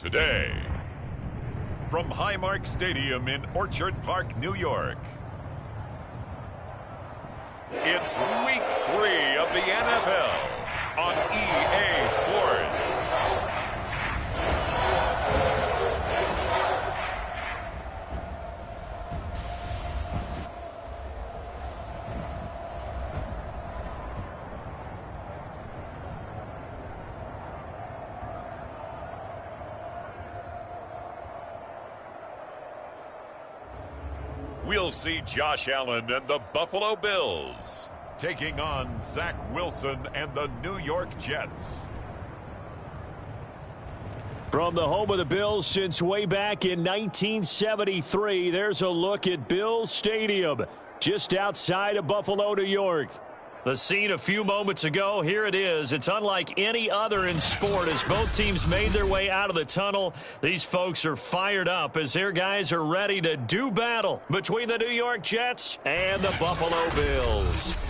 Today, from Highmark Stadium in Orchard Park, New York, it's Week 3 of the NFL on EA Sports. We'll see Josh Allen and the Buffalo Bills taking on Zach Wilson and the New York Jets. From the home of the Bills since way back in 1973, there's a look at Bills Stadium, just outside of Buffalo, New York. The scene a few moments ago, here it is. It's unlike any other in sport as both teams made their way out of the tunnel. These folks are fired up as their guys are ready to do battle between the New York Jets and the Buffalo Bills.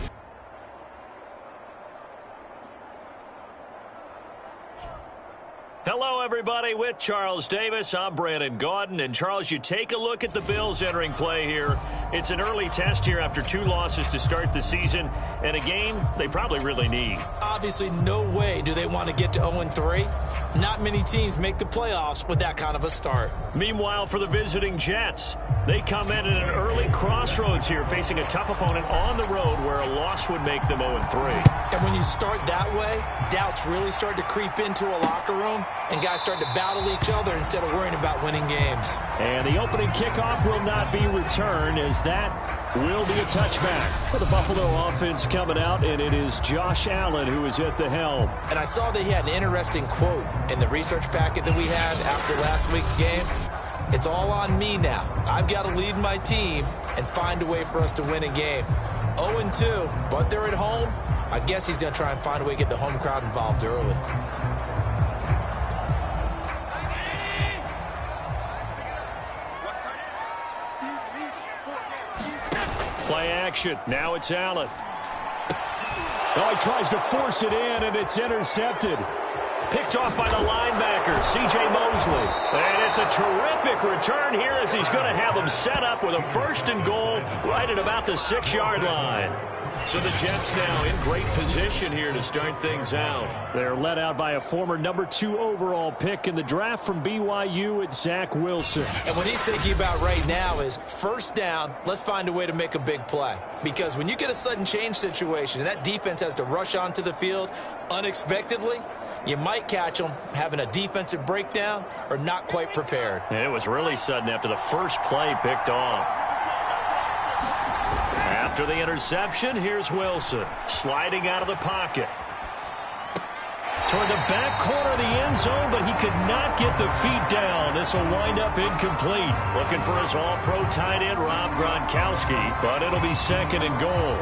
Hello, everybody. With Charles Davis, I'm Brandon Gaudin. And, Charles, you take a look at the Bills entering play here. It's an early test here after 2 losses to start the season, and a game they probably really need. Obviously, no way do they want to get to 0-3. Not many teams make the playoffs with that kind of a start. Meanwhile, for the visiting Jets, they come in at an early crossroads here, facing a tough opponent on the road where a loss would make them 0-3. And when you start that way, doubts really start to creep into a locker room, and guys start to battle each other instead of worrying about winning games. And the opening kickoff will not be returned, as that will be a touchback for the Buffalo offense coming out, and it is Josh Allen who is at the helm. And I saw that he had an interesting quote in the research packet that we had after last week's game. It's all on me now. I've got to lead my team and find a way for us to win a game. 0-2, but they're at home. I guess he's going to try and find a way to get the home crowd involved early. Play action. Now it's Allen. Oh, he tries to force it in, and it's intercepted. Picked off by the linebacker, C.J. Mosley. And it's a terrific return here as he's going to have them set up with a 1st and goal right at about the 6-yard line. So the Jets now in great position here to start things out. They're led out by a former number 2 overall pick in the draft from BYU at Zach Wilson. And what he's thinking about right now is 1st down, let's find a way to make a big play. Because when you get a sudden change situation and that defense has to rush onto the field unexpectedly, you might catch them having a defensive breakdown or not quite prepared. And it was really sudden after the first play picked off. After the interception, here's Wilson sliding out of the pocket. Toward the back corner of the end zone, but he could not get the feet down. This will wind up incomplete. Looking for his all-pro tight end, Rob Gronkowski, but it'll be 2nd and goal.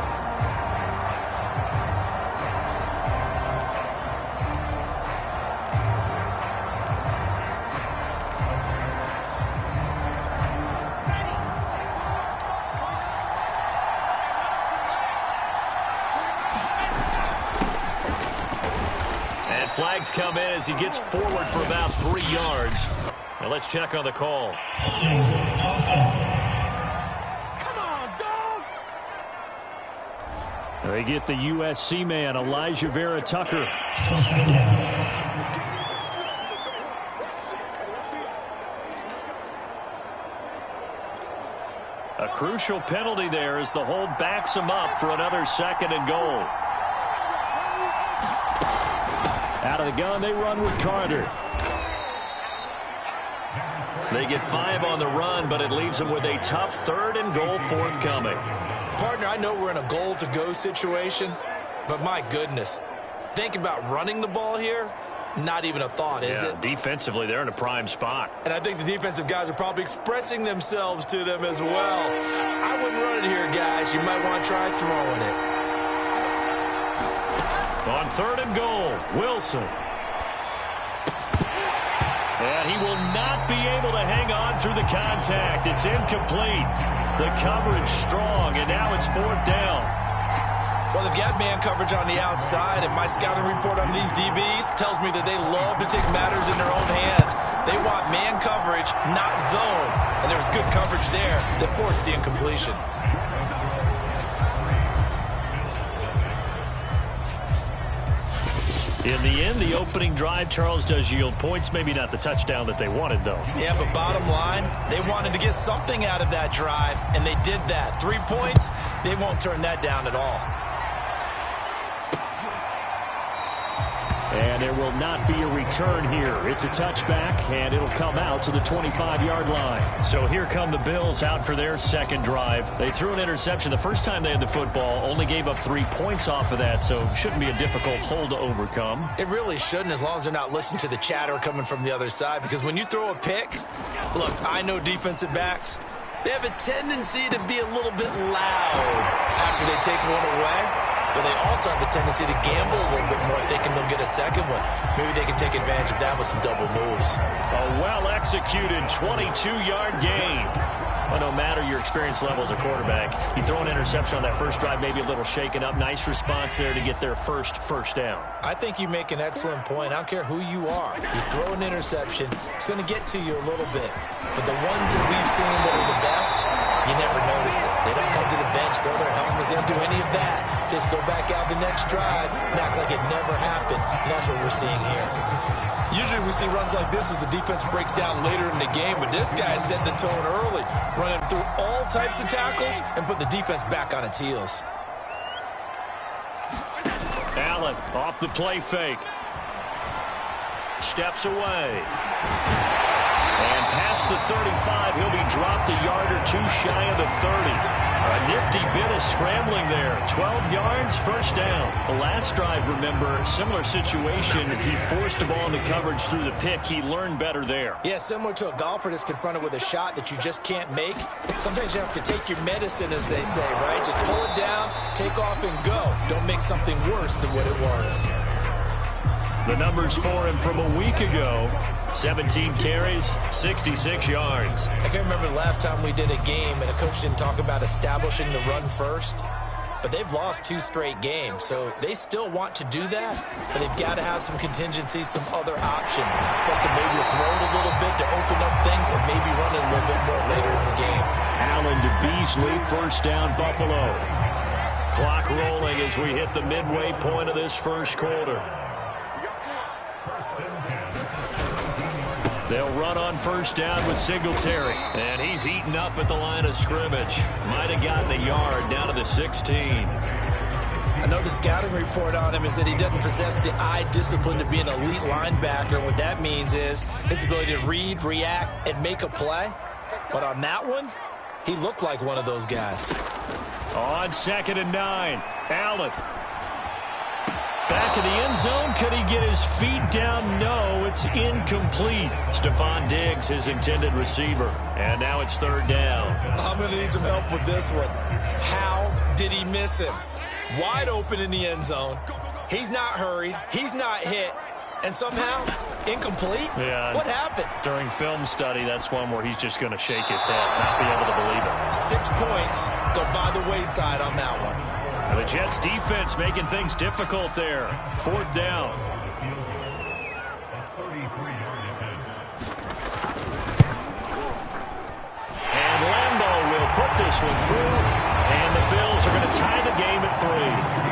Flags come in as he gets forward for about 3 yards. Now let's check on the call. Come on, dog! They get the USC man, Elijah Vera Tucker. A crucial penalty there as the hold backs him up for another 2nd and goal. Out of the gun, they run with Carter. They get 5 on the run, but it leaves them with a tough 3rd and goal forthcoming. Partner, I know we're in a goal-to-go situation, but my goodness, think about running the ball here. Not even a thought, is it? Defensively, they're in a prime spot. And I think the defensive guys are probably expressing themselves to them as well. I wouldn't run it here, guys. You might want to try throwing it. On 3rd and goal, Wilson. And he will not be able to hang on through the contact. It's incomplete. The coverage strong, and now it's 4th down. Well, they've got man coverage on the outside, and my scouting report on these DBs tells me that they love to take matters in their own hands. They want man coverage, not zone. And there was good coverage there that forced the incompletion. In the end, the opening drive, Charles, does yield points. Maybe not the touchdown that they wanted, though. Yeah, but bottom line, they wanted to get something out of that drive, and they did that. 3 points, they won't turn that down at all. And there will not be a return here. It's a touchback, and it'll come out to the 25-yard line. So here come the Bills out for their second drive. They threw an interception the first time they had the football, only gave up 3 points off of that, so shouldn't be a difficult hole to overcome. It really shouldn't, as long as they're not listening to the chatter coming from the other side, because when you throw a pick, look, I know defensive backs, they have a tendency to be a little bit loud after they take one away. But they also have a tendency to gamble a little bit more, thinking they'll get a second one. Maybe they can take advantage of that with some double moves. A well-executed 22-yard gain. Well, no matter your experience level as a quarterback, you throw an interception on that first drive, maybe a little shaken up. Nice response there to get their first down. I think you make an excellent point. I don't care who you are. You throw an interception, it's going to get to you a little bit. But the ones that we've seen that are the best, you never notice it. They don't come to the bench, throw their helmets, they don't do any of that. Just go back out the next drive and act like it never happened. And that's what we're seeing here. Usually we see runs like this as the defense breaks down later in the game, but this guy is setting the tone early, running through all types of tackles and put the defense back on its heels. Allen off the play fake. Steps away. And past the 35, he'll be dropped a yard or two shy of the 30. A nifty bit of scrambling there. 12 yards, first down. The last drive, remember, similar situation. He forced the ball into coverage through the pick. He learned better there. Yeah, similar to a golfer that's confronted with a shot that you just can't make. Sometimes you have to take your medicine, as they say, right? Just pull it down, take off, and go. Don't make something worse than what it was. The numbers for him from a week ago. 17 carries, 66 yards. I can't remember the last time we did a game and a coach didn't talk about establishing the run first. But they've lost 2 straight games, so they still want to do that, but they've got to have some contingencies, some other options. Expect them maybe to throw it a little bit to open up things and maybe run it a little bit more later in the game. Allen to Beasley, first down Buffalo. Clock rolling as we hit the midway point of this first quarter. They'll run on first down with Singletary. And he's eaten up at the line of scrimmage. Might have gotten a yard down to the 16. I know the scouting report on him is that he doesn't possess the eye discipline to be an elite linebacker. And what that means is his ability to read, react, and make a play. But on that one, he looked like one of those guys. On 2nd and 9, Allen. Back in the end zone. Could he get his feet down? No, it's incomplete. Stephon Diggs, his intended receiver. And now it's 3rd down. I'm going to need some help with this one. How did he miss him? Wide open in the end zone. He's not hurried. He's not hit. And somehow, incomplete? Yeah. What happened? During film study, that's one where he's just going to shake his head, not be able to believe it. 6 points go by the wayside on that one. The Jets defense making things difficult there. 4th down. And Lambeau will put this one through. And the Bills are going to tie the game at 3.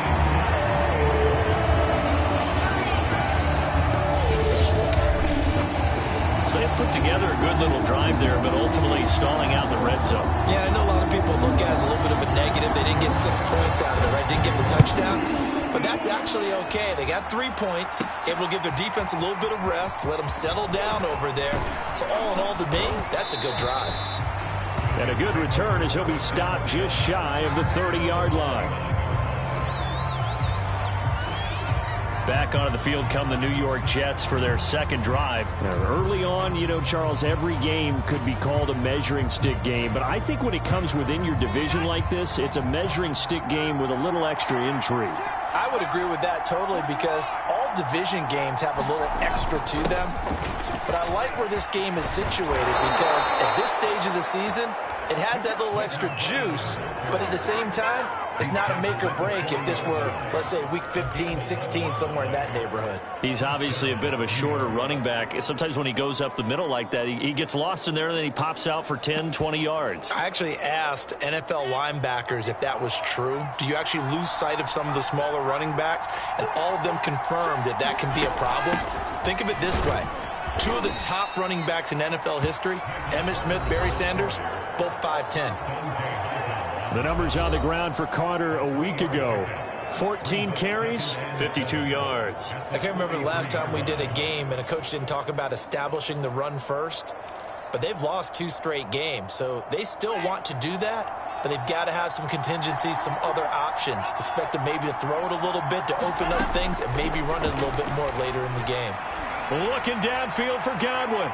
So they put together a good little drive there, but ultimately stalling out in the red zone. Yeah, I know a lot of people look at it as a little bit of a negative. They didn't get 6 points out of it, right? Didn't get the touchdown. But that's actually okay. They got 3 points. It will give their defense a little bit of rest, let them settle down over there. So all in all, to me, that's a good drive. And a good return as he'll be stopped just shy of the 30-yard line. Back onto the field come the New York Jets for their second drive. Now, early on, you know, Charles, every game could be called a measuring stick game. But I think when it comes within your division like this, it's a measuring stick game with a little extra intrigue. I would agree with that totally, because all division games have a little extra to them. But I like where this game is situated, because at this stage of the season, it has that little extra juice, but at the same time, It's not a make or break if this were, let's say, week 15, 16, somewhere in that neighborhood. He's obviously a bit of a shorter running back. Sometimes when he goes up the middle like that, he gets lost in there, and then he pops out for 10, 20 yards. I actually asked NFL linebackers if that was true. Do you actually lose sight of some of the smaller running backs? And all of them confirmed that that can be a problem. Think of it this way. Two of the top running backs in NFL history, Emmitt Smith, Barry Sanders, both 5'10". The numbers on the ground for Carter a week ago. 14 carries, 52 yards. I can't remember the last time we did a game and a coach didn't talk about establishing the run first. But they've lost 2 straight games, so they still want to do that, but they've got to have some contingencies, some other options. Expect them maybe to throw it a little bit to open up things and maybe run it a little bit more later in the game. Looking downfield for Godwin.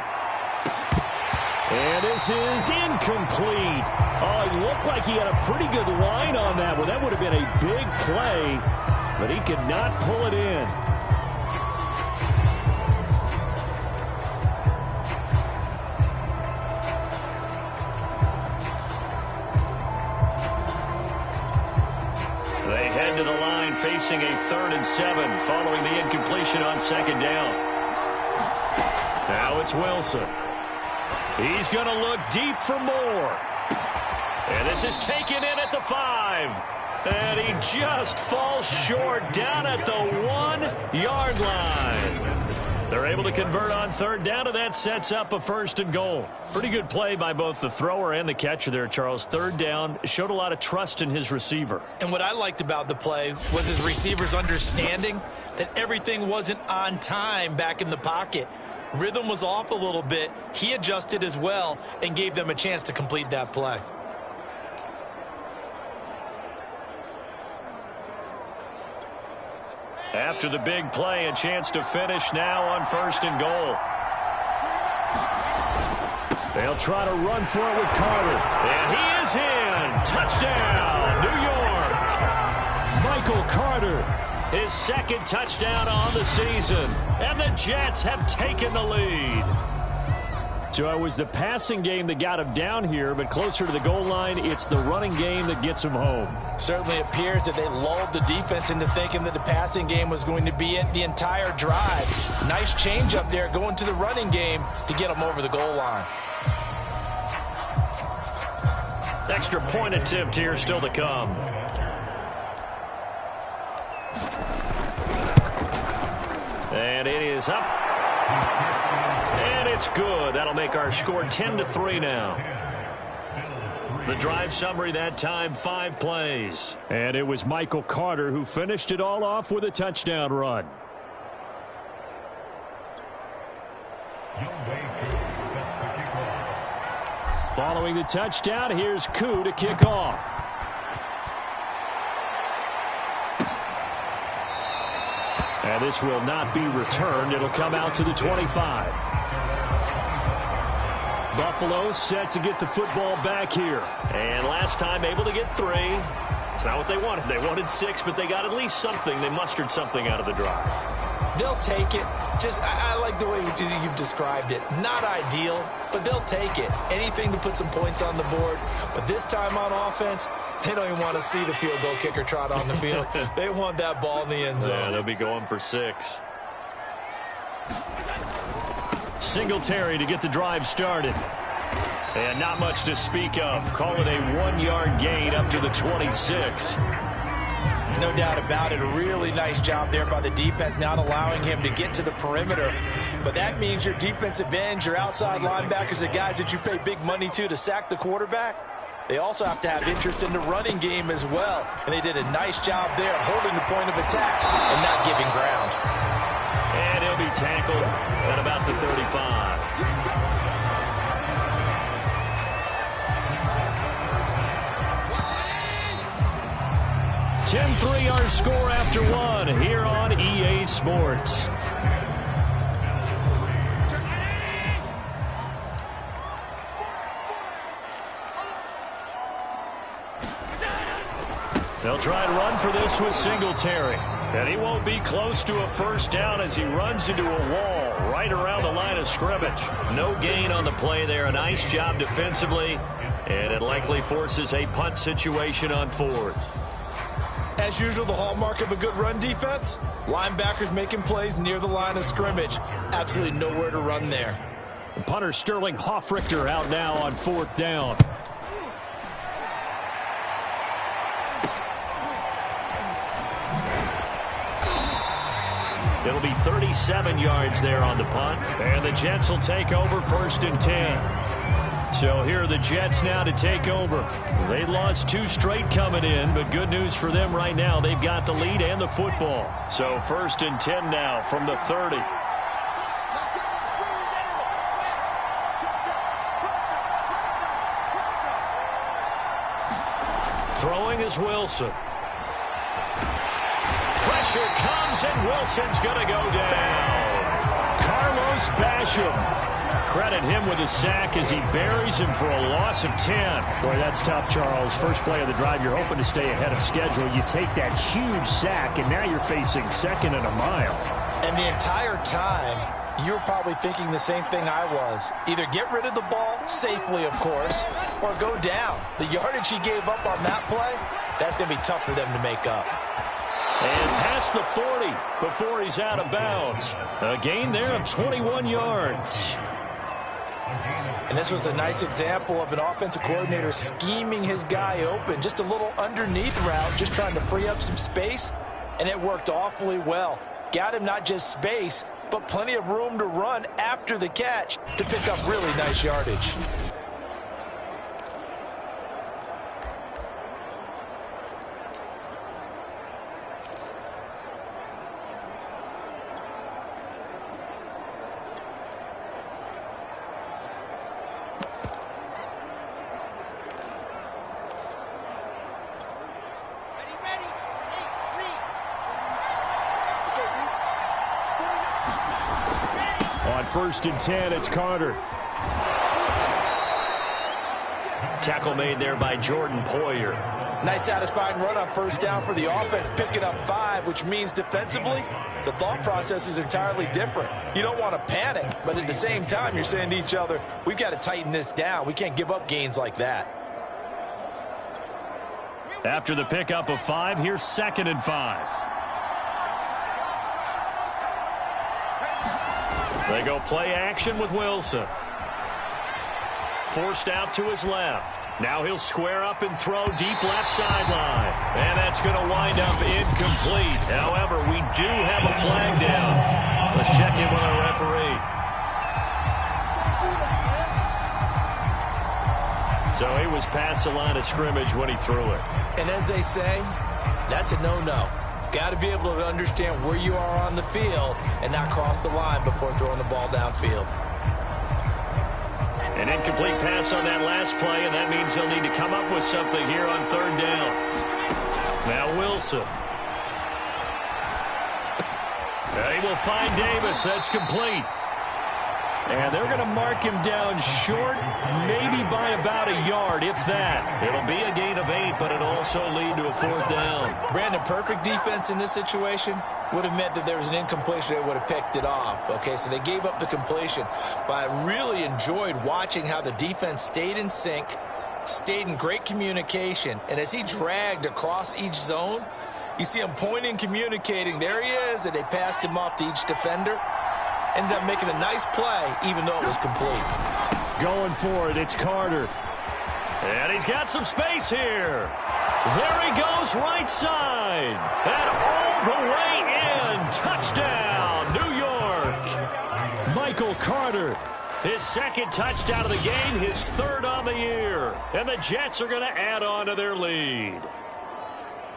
And this is incomplete. Oh, he looked like he had a pretty good line on that one. That would have been a big play, but he could not pull it in. They head to the line facing a 3rd and 7 following the incompletion on 2nd down. Now it's Wilson. He's going to look deep for more. And this is taken in at the 5. And he just falls short down at the 1-yard line. They're able to convert on 3rd down, and that sets up a 1st and goal. Pretty good play by both the thrower and the catcher there, Charles. 3rd down, showed a lot of trust in his receiver. And what I liked about the play was his receiver's understanding that everything wasn't on time back in the pocket. Rhythm was off a little bit. He adjusted as well and gave them a chance to complete that play. After the big play, a chance to finish now on 1st and goal. They'll try to run for it with Carter. And he is in. Touchdown, New York. Michael Carter, his 2nd touchdown on the season. And the Jets have taken the lead. So it was the passing game that got him down here, but closer to the goal line, it's the running game that gets him home. Certainly appears that they lulled the defense into thinking that the passing game was going to be it the entire drive. Nice change up there going to the running game to get them over the goal line. Extra point attempt here still to come. And it is up. And it's good. That'll make our score 10-3 now. The drive summary that time, 5 plays. And it was Michael Carter who finished it all off with a touchdown run. Following the touchdown, here's Koo to kick off. And this will not be returned. It'll come out to the 25. Buffalo set to get the football back here. And last time able to get 3. It's not what they wanted. They wanted 6, but they got at least something. They mustered something out of the drive. They'll take it. I like the way you've described it. Not ideal, but they'll take it. Anything to put some points on the board. But this time on offense, they don't even want to see the field goal kicker trot on the field. They want that ball in the end zone. Yeah, they'll be going for 6. Singletary to get the drive started. And not much to speak of. Call it a 1-yard gain up to the 26. No doubt about it. A really nice job there by the defense, not allowing him to get to the perimeter. But that means your defensive ends, your outside linebackers, the guys that you pay big money to sack the quarterback, they also have to have interest in the running game as well. And they did a nice job there holding the point of attack and not giving ground. And he'll be tackled at about the 35. 10-3 our score after 1 here on EA Sports. They'll try and run for this with Singletary. And he won't be close to a 1st down as he runs into a wall right around the line of scrimmage. No gain on the play there. A nice job defensively. And it likely forces a punt situation on 4th. As usual, the hallmark of a good run defense, linebackers making plays near the line of scrimmage. Absolutely nowhere to run there. Punter Sterling Hoffrichter out now on 4th down. It'll be 37 yards there on the punt. And the Jets will take over 1st and 10. So here are the Jets now to take over. They lost 2 straight coming in, but good news for them right now. They've got the lead and the football. So 1st and 10 now from the 30. Throwing is Wilson. Pressure comes, and Wilson's going to go down. Carlos Basham. Credit him with a sack as he buries him for a loss of 10. Boy, that's tough, Charles. First play of the drive, you're hoping to stay ahead of schedule. You take that huge sack, and now you're facing 2nd and a mile. And the entire time, you were probably thinking the same thing I was. Either get rid of the ball, safely, of course, or go down. The yardage he gave up on that play, that's going to be tough for them to make up. And past the 40 before he's out of bounds. A gain there of 21 yards. And this was a nice example of an offensive coordinator scheming his guy open. Just a little underneath route, just trying to free up some space. And it worked awfully well. Got him not just space, but plenty of room to run after the catch to pick up really nice yardage. On 1st and 10, it's Carter. Tackle made there by Jordan Poyer. Nice satisfying run on 1st down for the offense, picking up 5, which means defensively, the thought process is entirely different. You don't want to panic, but at the same time, you're saying to each other, we've got to tighten this down. We can't give up gains like that. After the pickup of 5, here's 2nd and 5. They go play action with Wilson. Forced out to his left. Now he'll square up and throw deep left sideline. And that's going to wind up incomplete. However, we do have a flag down. Let's check in with our referee. So he was past the line of scrimmage when he threw it. And as they say, that's a no-no. Got to be able to understand where you are on the field and not cross the line before throwing the ball downfield. An incomplete pass on that last play, and that means he'll need to come up with something here on 3rd down. Now Wilson. He will find Davis. That's complete. And they're going to mark him down short, maybe by about a yard, if that. It'll be a gain of 8, but it'll also lead to a 4th down. Brandon, perfect defense in this situation would have meant that there was an incompletion that would have picked it off. Okay, so they gave up the completion. But I really enjoyed watching how the defense stayed in sync, stayed in great communication, and as he dragged across each zone, you see him pointing, communicating. There he is, and they passed him off to each defender. Ended up making a nice play, even though it was complete. Going for it, it's Carter. And he's got some space here. There he goes, right side. And all the way in. Touchdown, New York. Michael Carter, his 2nd touchdown of the game, his 3rd on the year. And the Jets are going to add on to their lead.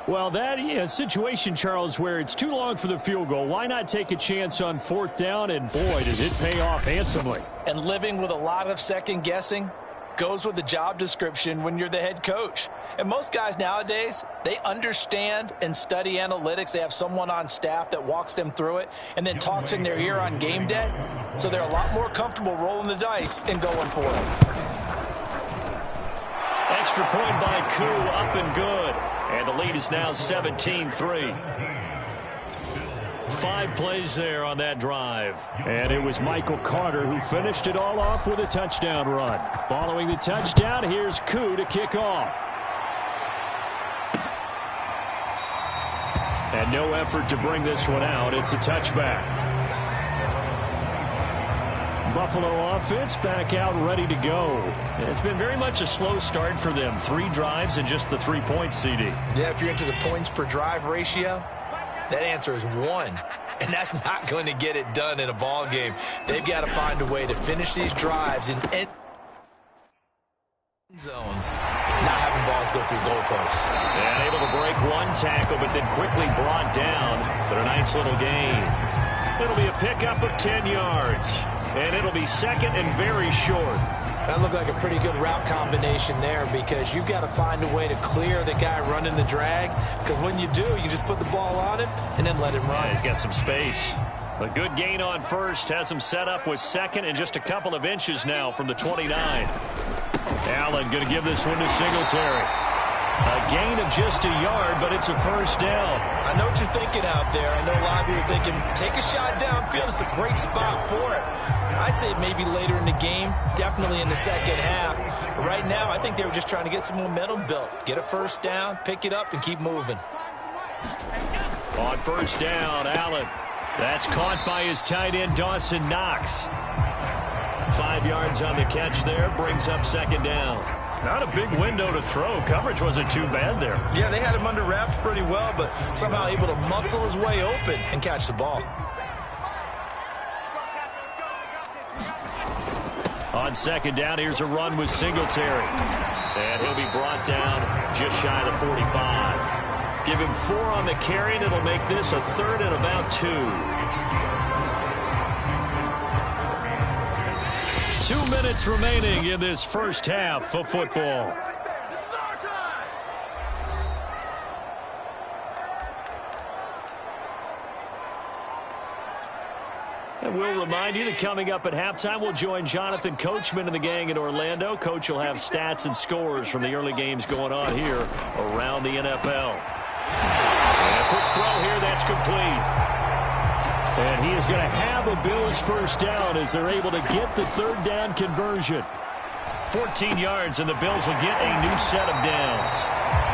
Well, that is a situation, Charles, where it's too long for the field goal. Why not take a chance on 4th down? And, boy, does it pay off handsomely. And living with a lot of second-guessing goes with the job description when you're the head coach. And most guys nowadays, they understand and study analytics. They have someone on staff that walks them through it and then talks in their ear on game day. So they're a lot more comfortable rolling the dice and going for it. Extra point by Koo, up and good. And the lead is now 17-3. 5 plays there on that drive. And it was Michael Carter who finished it all off with a touchdown run. Following the touchdown, here's Koo to kick off. And no effort to bring this one out. It's a touchback. Buffalo offense back out ready to go. It's been very much a slow start for them. 3 drives and just the 3 points, CD. Yeah, if you're into the points per drive ratio, that answer is 1. And that's not going to get it done in a ball game. They've got to find a way to finish these drives in end zones, not having balls go through goalposts. And able to break one tackle, but then quickly brought down. But a nice little gain. It'll be a pickup of 10 yards. And it'll be second and very short. That looked like a pretty good route combination there, because you've got to find a way to clear the guy running the drag, because when you do, you just put the ball on him and then let him run. Yeah, he's got some space. A good gain on first has him set up with second and just a couple of inches now from the 29. Allen going to give this one to Singletary. A gain of just a yard, but it's a first down. I know what you're thinking out there. I know a lot of you are thinking, take a shot downfield. It's a great spot for it. I'd say maybe later in the game, definitely in the second half. But right now, I think they were just trying to get some momentum built. Get a first down, pick it up, and keep moving. On first down, Allen. That's caught by his tight end, Dawson Knox. 5 yards on the catch there, brings up second down. Not a big window to throw. Coverage wasn't too bad there. Yeah, they had him under wraps pretty well, but somehow able to muscle his way open and catch the ball. On second down, here's a run with Singletary. And he'll be brought down just shy of the 45. Give him 4 on the carry, and it'll make this a third and about 2. 2 minutes remaining in this first half of football. And we'll remind you that coming up at halftime, we'll join Jonathan Coachman and the gang in Orlando. Coach will have stats and scores from the early games going on here around the NFL. And a quick throw here, that's complete. And he is going to have a Bills first down as they're able to get the third down conversion. 14 yards, and the Bills will get a new set of downs.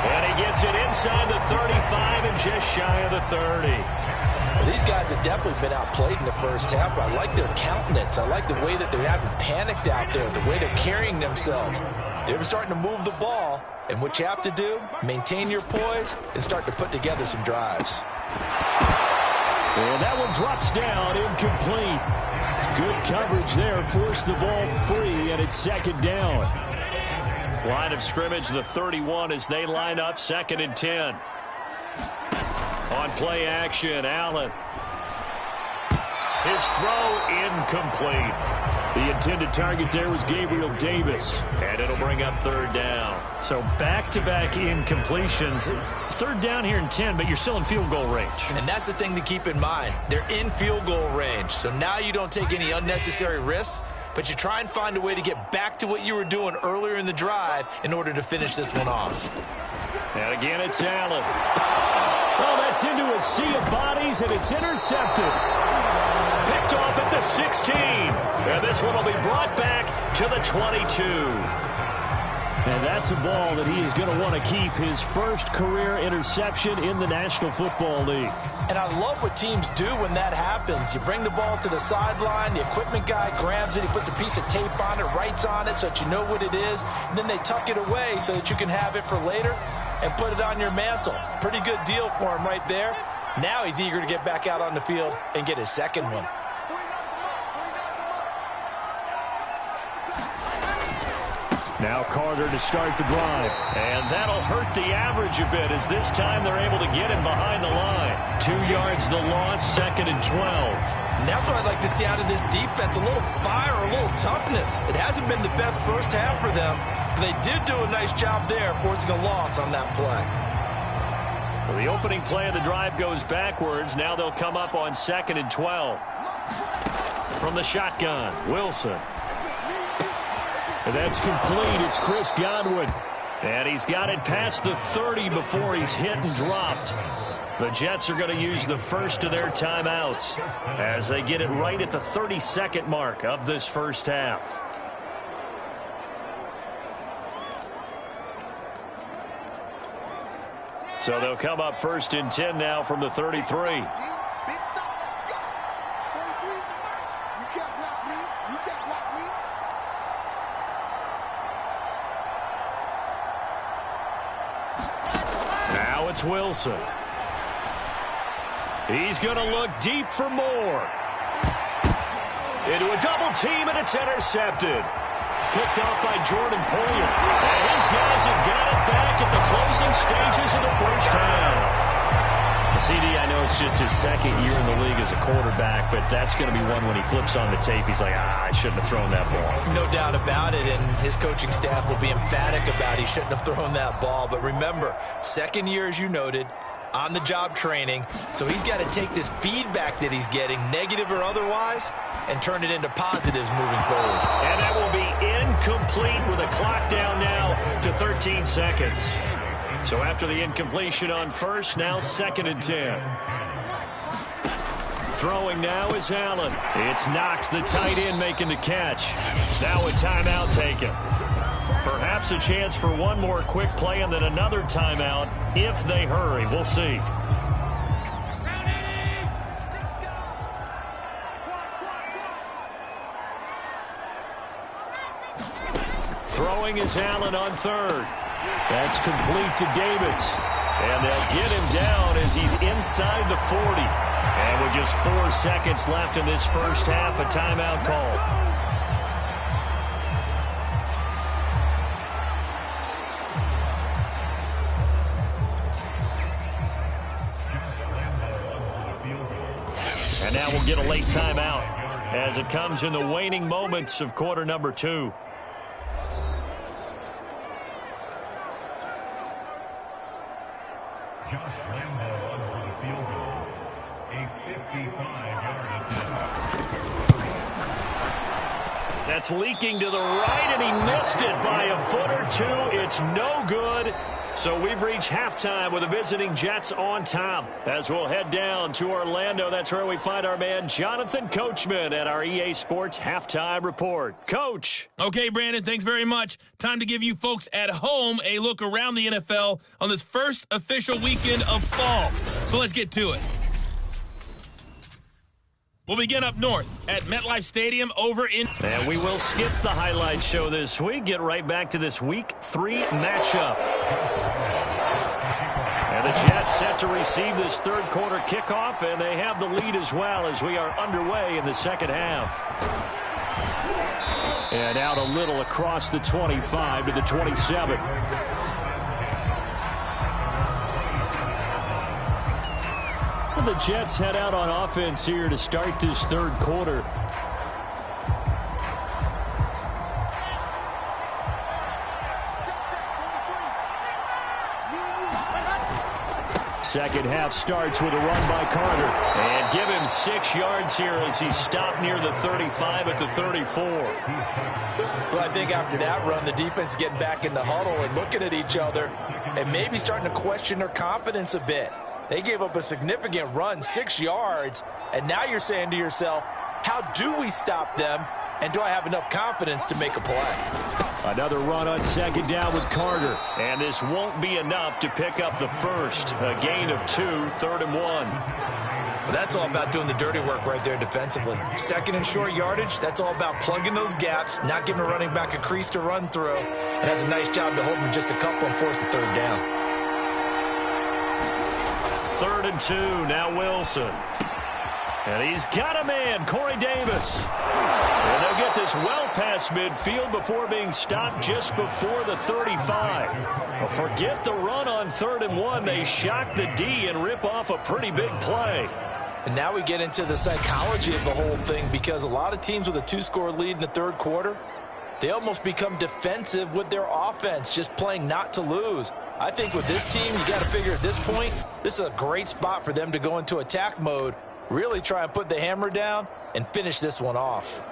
And he gets it inside the 35 and just shy of the 30. Well, these guys have definitely been outplayed in the first half, but I like their countenance. I like the way that they haven't panicked out there, the way they're carrying themselves. They're starting to move the ball, and what you have to do, maintain your poise and start to put together some drives. And that one drops down, incomplete. Good coverage there, forced the ball free, and it's second down. Line of scrimmage, the 31 as they line up, second and 10. On play action, Allen. His throw incomplete. The intended target there was Gabriel Davis. And it'll bring up third down. So back-to-back incompletions. Third down here in 10, but you're still in field goal range. And that's the thing to keep in mind. They're in field goal range. So now you don't take any unnecessary risks, but you try and find a way to get back to what you were doing earlier in the drive in order to finish this one off. And again, it's Allen. Well, that's into a sea of bodies, and it's intercepted. Picked off at the 16. And this one will be brought back to the 22. And that's a ball that he is going to want to keep, his first career interception in the National Football League. And I love what teams do when that happens. You bring the ball to the sideline, the equipment guy grabs it, he puts a piece of tape on it, writes on it so that you know what it is, and then they tuck it away so that you can have it for later and put it on your mantle. Pretty good deal for him right there. Now he's eager to get back out on the field and get his second one. Now Carter to start the drive. And that'll hurt the average a bit as this time they're able to get him behind the line. 2 yards the loss, second and 12. And that's what I'd like to see out of this defense, a little fire, a little toughness. It hasn't been the best first half for them, but they did do a nice job there forcing a loss on that play. So the opening play of the drive goes backwards. Now they'll come up on second and 12. From the shotgun, Wilson. And that's complete. It's Chris Godwin. And he's got it past the 30 before he's hit and dropped. The Jets are going to use the first of their timeouts as they get it right at the 32nd mark of this first half. So they'll come up 1st and 10 now from the 33. Now it's Wilson. He's going to look deep for more. Into a double team, and it's intercepted. Picked off by Jordan Poyer. And his guys have got it back at the closing stages of the first half. CD, I know it's just his second year in the league as a quarterback, but that's going to be one when he flips on the tape. He's like, I shouldn't have thrown that ball. No doubt about it, and his coaching staff will be emphatic about he shouldn't have thrown that ball. But remember, second year, as you noted, on-the-job training, so he's got to take this feedback that he's getting, negative or otherwise, and turn it into positives moving forward. And that will be incomplete with a clock down now to 13 seconds. So after the incompletion on first, now 2nd and 10. Throwing now is Allen. It's Knox, the tight end, making the catch. Now a timeout taken. Perhaps a chance for one more quick play and then another timeout if they hurry. We'll see. Throwing is Allen on 3rd. That's complete to Davis. And they'll get him down as he's inside the 40. And with just 4 seconds left in this first half, a timeout call. And now we'll get a late timeout as it comes in the waning moments of quarter number 2. That's leaking to the right, and he missed it by a foot or 2. It's no good. So we've reached halftime with the visiting Jets on top. As we'll head down to Orlando, that's where we find our man Jonathan Coachman at our EA Sports Halftime Report. Coach. Okay, Brandon, thanks very much. Time to give you folks at home a look around the NFL on this first official weekend of fall. So let's get to it. We'll begin up north at MetLife Stadium over in... And we will skip the highlight show this week. Get right back to this Week 3 matchup. And the Jets set to receive this third quarter kickoff, and they have the lead as well as we are underway in the second half. And out a little across the 25 to the 27. The Jets head out on offense here to start this third quarter. Second half starts with a run by Carter. And give him 6 yards here as he stopped near the 35 at the 34. Well, I think after that run, the defense is getting back in the huddle and looking at each other and maybe starting to question their confidence a bit. They gave up a significant run, 6 yards, and now you're saying to yourself, how do we stop them, and do I have enough confidence to make a play? Another run on second down with Carter, and this won't be enough to pick up the first. A gain of 2, 3rd and 1. Well, that's all about doing the dirty work right there defensively. Second and short yardage, that's all about plugging those gaps, not giving a running back a crease to run through, and has a nice job to hold him just a couple and force the third down. 3rd and 2, now Wilson. And he's got a man, Corey Davis. And they'll get this well past midfield before being stopped just before the 35. Well, forget the run on 3rd and 1. They shock the D and rip off a pretty big play. And now we get into the psychology of the whole thing, because a lot of teams with a 2-score lead in the third quarter, they almost become defensive with their offense, just playing not to lose. I think with this team, you got to figure at this point, this is a great spot for them to go into attack mode, really try and put the hammer down and finish this one off.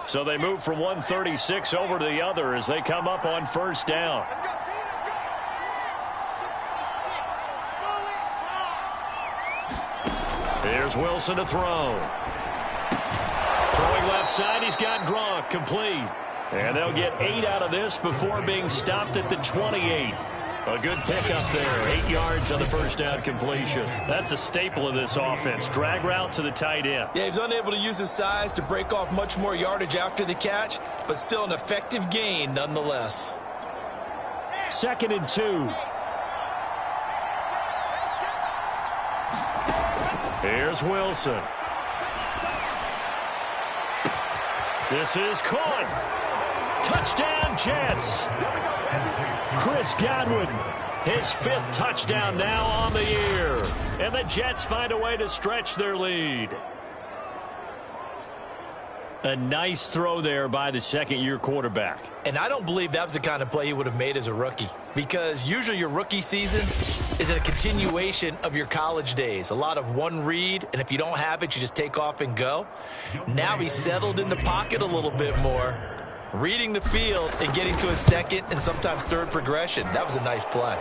So they move from 136 over to the other as they come up on first down. Here's Wilson to throw. Throwing left side, he's got Gronk, complete. And they'll get 8 out of this before being stopped at the 28. A good pickup there. 8 yards on the first down completion. That's a staple of this offense. Drag route to the tight end. Yeah, he was unable to use his size to break off much more yardage after the catch, but still an effective gain nonetheless. 2nd and 2. Here's Wilson. This is caught. Touchdown, Jets. Chris Godwin, his 5th touchdown now on the year. And the Jets find a way to stretch their lead. A nice throw there by the second-year quarterback. And I don't believe that was the kind of play he would have made as a rookie, because usually your rookie season is a continuation of your college days. A lot of one read, and if you don't have it, you just take off and go. Now he's settled in the pocket a little bit more, reading the field and getting to his second and sometimes third progression. That was a nice play.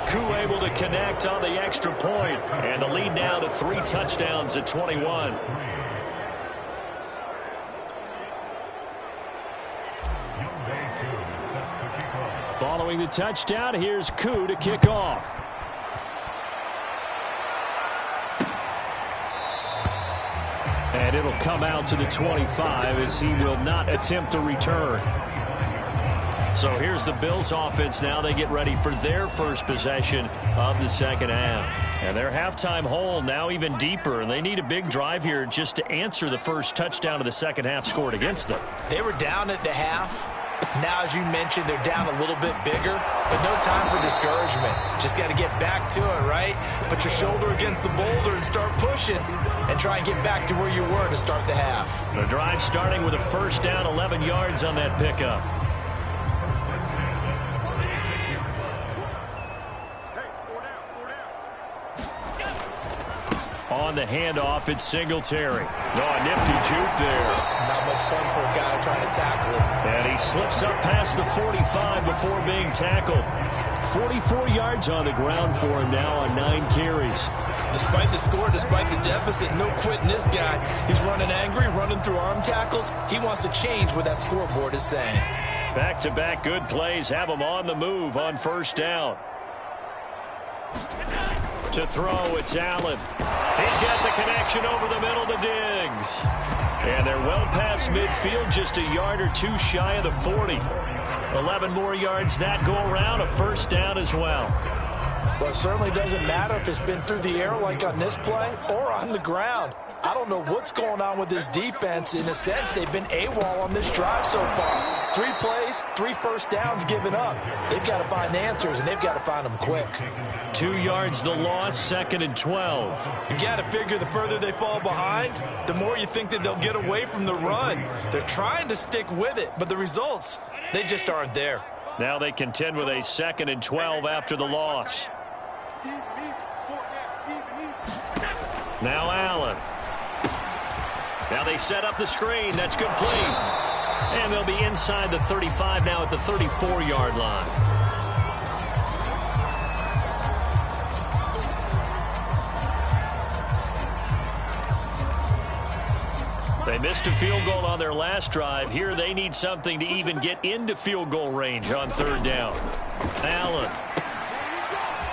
Koo able to connect on the extra point, and the lead now to 3 touchdowns at 21. Following the touchdown, here's Koo to kick off. And it'll come out to the 25 as he will not attempt a return. So here's the Bills offense now. They get ready for their first possession of the second half. And their halftime hole now even deeper, and they need a big drive here just to answer the first touchdown of the second half scored against them. They were down at the half. Now, as you mentioned, they're down a little bit bigger, but no time for discouragement. Just got to get back to it, right? Put your shoulder against the boulder and start pushing and try and get back to where you were to start the half. The drive starting with a first down, 11 yards on that pickup. On the handoff, it's Singletary. Oh, a nifty juke there. Not much fun for a guy trying to tackle him. And he slips up past the 45 before being tackled. 44 yards on the ground for him now on 9 carries. Despite the score, despite the deficit, no quitting this guy. He's running angry, running through arm tackles. He wants to change what that scoreboard is saying. Back-to-back good plays have him on the move on first down. To throw, it's Allen. He's got the connection over the middle to Diggs. And they're well past midfield, just a yard or 2 shy of the 40. 11 more yards that go around, a first down as well. Well, it certainly doesn't matter if it's been through the air like on this play or on the ground. I don't know what's going on with this defense. In a sense, they've been AWOL on this drive so far. 3 plays, 3 first downs given up. They've got to find answers, and they've got to find them quick. 2 yards the loss, 2nd and 12. You've got to figure the further they fall behind, the more you think that they'll get away from the run. They're trying to stick with it, but the results, they just aren't there. Now they contend with a 2nd and 12 after the loss. Now Allen. Now they set up the screen. That's complete. And they'll be inside the 35 now at the 34-yard line. They missed a field goal on their last drive. Here they need something to even get into field goal range on 3rd down. Allen.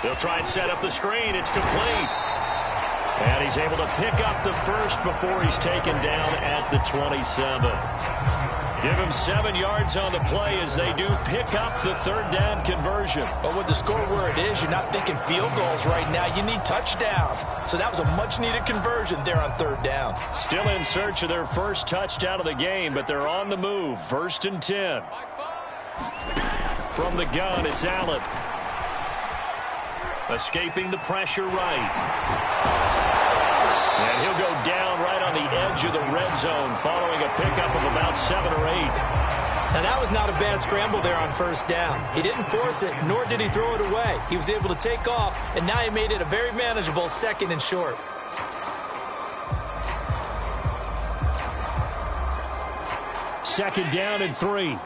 They'll try and set up the screen. It's complete. And he's able to pick up the first before he's taken down at the 27. Give him 7 yards on the play as they do pick up the 3rd down conversion. But with the score where it is, you're not thinking field goals right now. You need touchdowns. So that was a much-needed conversion there on 3rd down. Still in search of their first touchdown of the game, but they're on the move. 1st and 10. From the gun, it's Allen. Escaping the pressure right. And he'll go down right on the edge of the red zone following a pickup of about 7 or 8. Now, that was not a bad scramble there on 1st down. He didn't force it, nor did he throw it away. He was able to take off, and now he made it a very manageable 2nd and short. Second down and 3.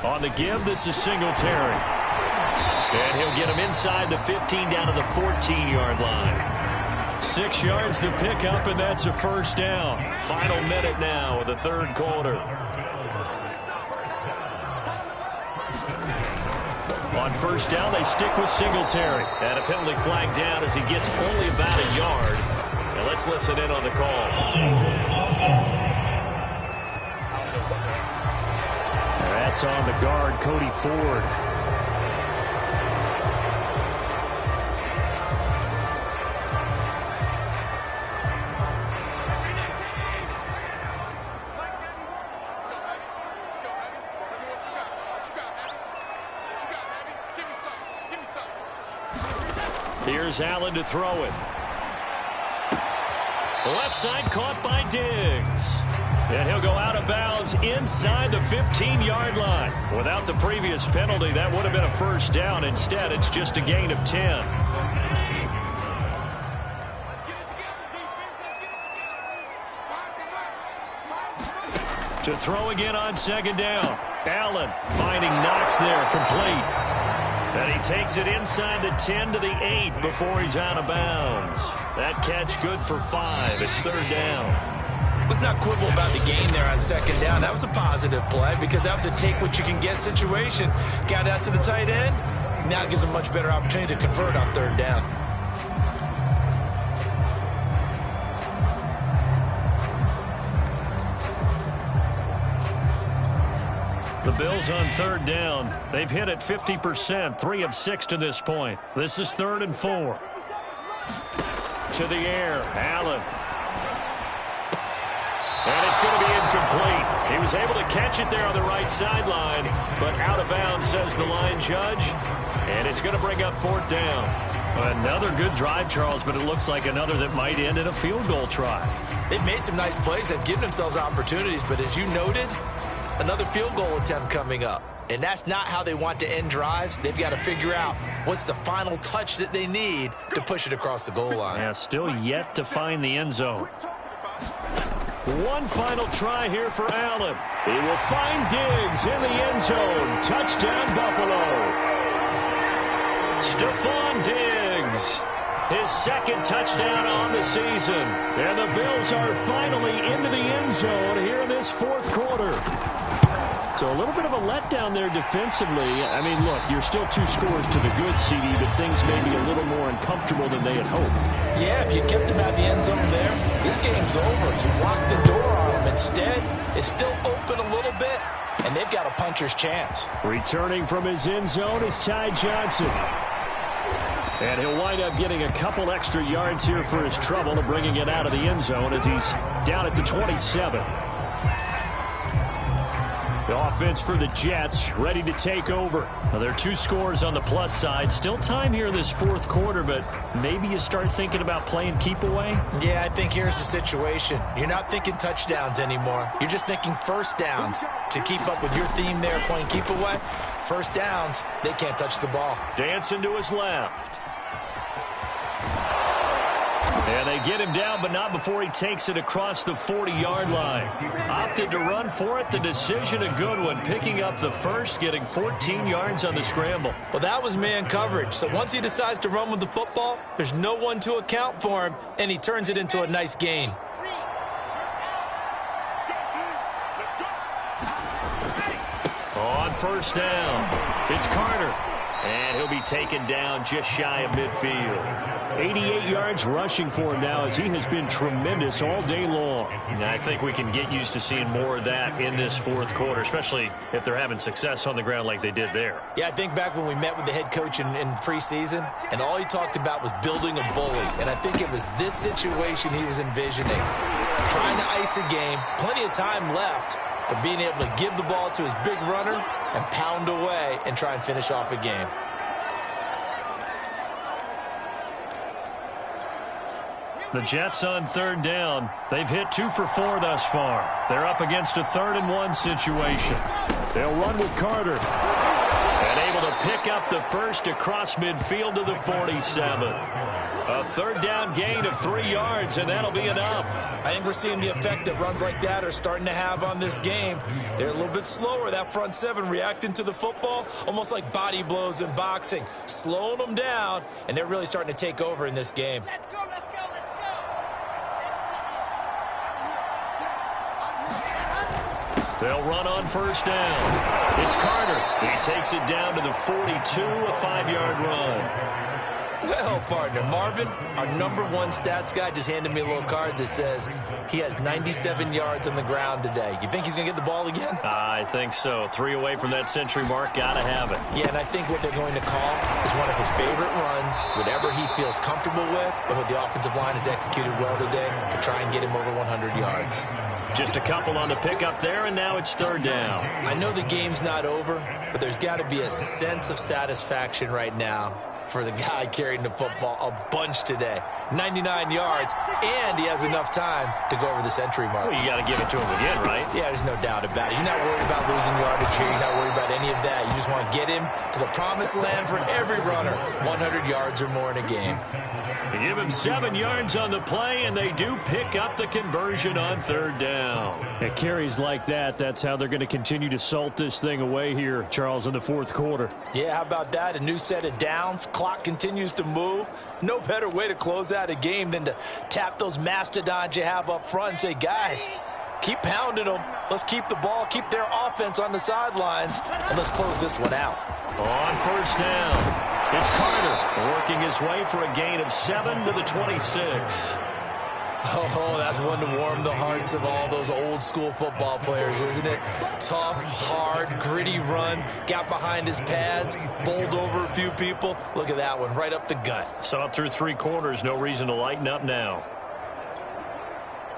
On the give, this is Singletary. And he'll get him inside the 15 down to the 14-yard line. 6 yards to pick up, and that's a first down. Final minute now of the third quarter. On first down, they stick with Singletary. And a penalty flag down as he gets only about a yard. And let's listen in on the call. That's on the guard, Cody Ford. Here's Allen to throw it. Left side caught by Diggs. And he'll go out of bounds inside the 15-yard line. Without the previous penalty, that would have been a first down. Instead, it's just a gain of 10. To throw again on second down. Allen finding Knox there, complete. And he takes it inside the 10 to the 8 before he's out of bounds. That catch good for 5. It's third down. Let's not quibble about the gain there on second down. That was a positive play because that was a take-what-you-can-get situation. Got out to the tight end. Now gives a much better opportunity to convert on third down. The Bills on third down. They've hit it 50%, 3 of 6 to this point. This is 3rd and 4. To the air, Allen. And it's going to be incomplete. He was able to catch it there on the right sideline, but out of bounds, says the line judge. And it's going to bring up 4th down. Another good drive, Charles, but it looks like another that might end in a field goal try. They've made some nice plays. They've given themselves opportunities, but as you noted, another field goal attempt coming up. And that's not how they want to end drives. They've got to figure out what's the final touch that they need to push it across the goal line. Yeah, still yet to find the end zone. One final try here for Allen. He will find Diggs in the end zone. Touchdown, Buffalo. Stephon Diggs. His second touchdown on the season. And the Bills are finally into the end zone here in this fourth quarter. So a little bit of a letdown there defensively. I mean, look, you're still 2 scores to the good, CD, but things may be a little more uncomfortable than they had hoped. Yeah, if you kept them out of the end zone there, this game's over. You've locked the door on them. Instead, it's still open a little bit, and they've got a puncher's chance. Returning from his end zone is Ty Johnson. And he'll wind up getting a couple extra yards here for his trouble and bringing it out of the end zone as he's down at the 27. The offense for the Jets ready to take over. Now, there are 2 scores on the plus side. Still time here in this fourth quarter, but maybe you start thinking about playing keep away? Yeah, I think here's the situation. You're not thinking touchdowns anymore. You're just thinking first downs. To keep up with your theme there, playing keep away, first downs, they can't touch the ball. Dancing to his left. And they get him down, but not before he takes it across the 40-yard line. Opted to run for it. The decision, a good one. Picking up the first, getting 14 yards on the scramble. Well, that was man coverage. So once he decides to run with the football, there's no one to account for him, and he turns it into a nice gain. On first down, it's Carter. And he'll be taken down just shy of midfield. 88 yards rushing for him now as he has been tremendous all day long. And I think we can get used to seeing more of that in this fourth quarter, especially if they're having success on the ground like they did there. Yeah, I think back when we met with the head coach in preseason, and all he talked about was building a bully. And I think it was this situation he was envisioning. Trying to ice a game, plenty of time left, but being able to give the ball to his big runner and pound away and try and finish off a game. The Jets on third down. They've hit 2 for 4 thus far. They're up against a 3rd and 1 situation. They'll run with Carter. And able to pick up the first across midfield to the 47. A third down gain of 3 yards, and that'll be enough. I think we're seeing the effect that runs like that are starting to have on this game. They're a little bit slower, that front 7, reacting to the football, almost like body blows in boxing, slowing them down, and they're really starting to take over in this game. Let's go, let's go, let's go. They'll run on first down. It's Carter. He takes it down to the 42, a 5-yard run. Well, partner, Marvin, our #1 stats guy, just handed me a little card that says he has 97 yards on the ground today. You think he's going to get the ball again? I think so. 3 away from that century mark. Got to have it. Yeah, and I think what they're going to call is one of his favorite runs, whatever he feels comfortable with, and what the offensive line has executed well today to try and get him over 100 yards. Just a couple on the pickup there, and now it's third down. I know the game's not over, but there's got to be a sense of satisfaction right now for the guy carrying the football a bunch today. 99 yards, and he has enough time to go over the century mark. Well, you got to give it to him again, right? Yeah, there's no doubt about it. You're not worried about losing yardage here. You're not worried about any of that. You just want to get him to the promised land for every runner. 100 yards or more in a game. They give him 7 yards on the play, and they do pick up the conversion on third down. At carries like that, that's how they're going to continue to salt this thing away here, Charles, in the fourth quarter. Yeah, how about that? A new set of downs. Clock continues to move. No better way to close out a game than to tap those mastodons you have up front and say, guys, keep pounding them. Let's keep the ball, keep their offense on the sidelines, and let's close this one out. On first down, it's Carter working his way for a gain of 7 to the 26. Oh, that's one to warm the hearts of all those old school football players, isn't it? Tough, hard, gritty run, got behind his pads, bowled over a few people. Look at that one, right up the gut. Saw it through 3 quarters, no reason to lighten up now.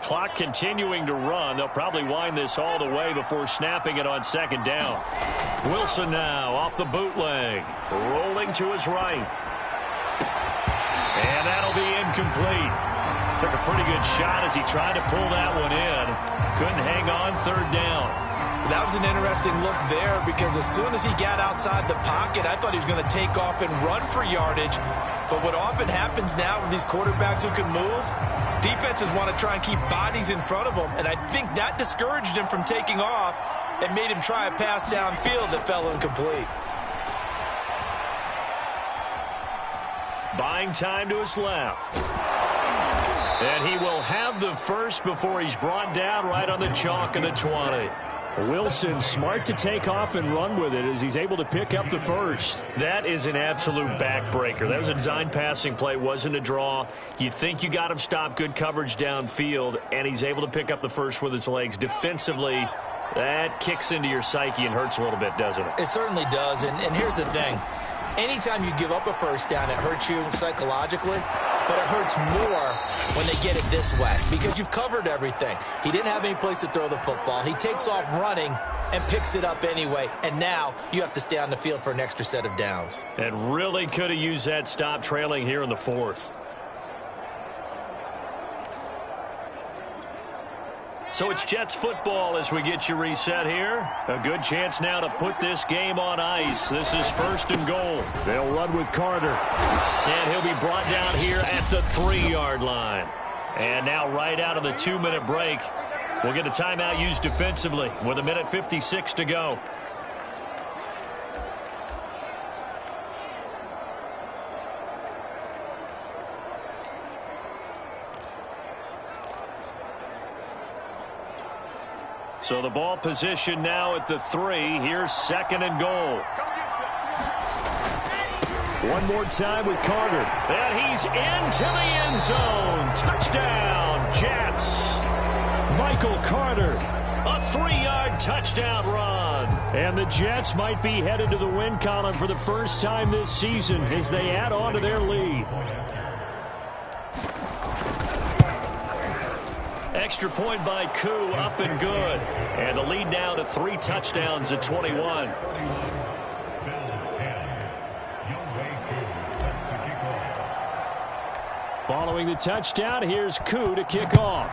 Clock continuing to run. They'll probably wind this all the way before snapping it on second down. Wilson now off the bootleg, rolling to his right. And that'll be incomplete. Took a pretty good shot as he tried to pull that one in. Couldn't hang on third down. That was an interesting look there because as soon as he got outside the pocket, I thought he was going to take off and run for yardage. But what often happens now with these quarterbacks who can move, defenses want to try and keep bodies in front of them. And I think that discouraged him from taking off and made him try a pass downfield that fell incomplete. Buying time to his left. And he will have the first before he's brought down right on the chalk of the 20. Wilson smart to take off and run with it as he's able to pick up the first. That is an absolute backbreaker. That was a design passing play, wasn't a draw. You think you got him stopped, good coverage downfield, and he's able to pick up the first with his legs. Defensively, that kicks into your psyche and hurts a little bit, doesn't it? It certainly does, and here's the thing. Anytime you give up a first down, it hurts you psychologically, but it hurts more when they get it this way because you've covered everything. He didn't have any place to throw the football. He takes off running and picks it up anyway, and now you have to stay on the field for an extra set of downs. And really could have used that stop trailing here in the fourth. So it's Jets football as we get you reset here. A good chance now to put this game on ice. This is first and goal. They'll run with Carter. And he'll be brought down here at the 3-yard line. And now right out of the 2-minute break, we'll get a timeout used defensively with 1:56 to go. So the ball position now at the 3. Here's second and goal. One more time with Carter. And he's into the end zone. Touchdown, Jets. Michael Carter. A 3-yard touchdown run. And the Jets might be headed to the win column for the first time this season as they add on to their lead. Extra point by Koo, up and good. And the lead now to 3 touchdowns at 21. Following the touchdown, here's Koo to kick off.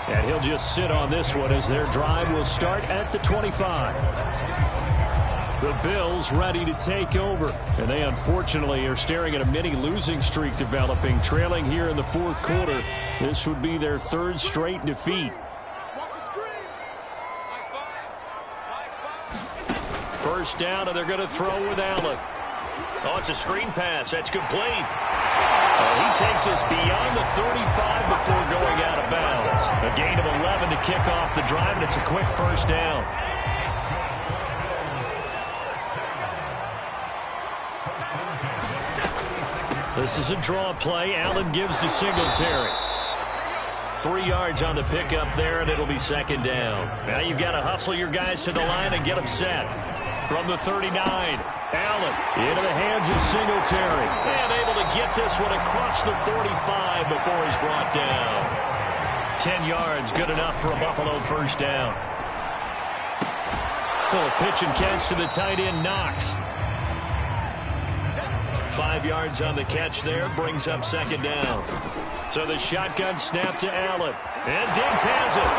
And he'll just sit on this one as their drive will start at the 25. The Bills ready to take over. And they unfortunately are staring at a mini losing streak developing, trailing here in the fourth quarter. This would be their 3rd straight defeat. First down, and they're going to throw with Allen. Oh, it's a screen pass. That's complete. And he takes us beyond the 35 before going out of bounds. A gain of 11 to kick off the drive, and it's a quick first down. This is a draw play. Allen gives to Singletary. 3 yards on the pickup there, and it'll be second down. Now you've got to hustle your guys to the line and get them set. From the 39, Allen into the hands of Singletary. And able to get this one across the 45 before he's brought down. 10 yards, good enough for a Buffalo first down. Well, a pitch and catch to the tight end, Knox. 5 yards on the catch there, brings up second down. So the shotgun snap to Allen. And Diggs has it.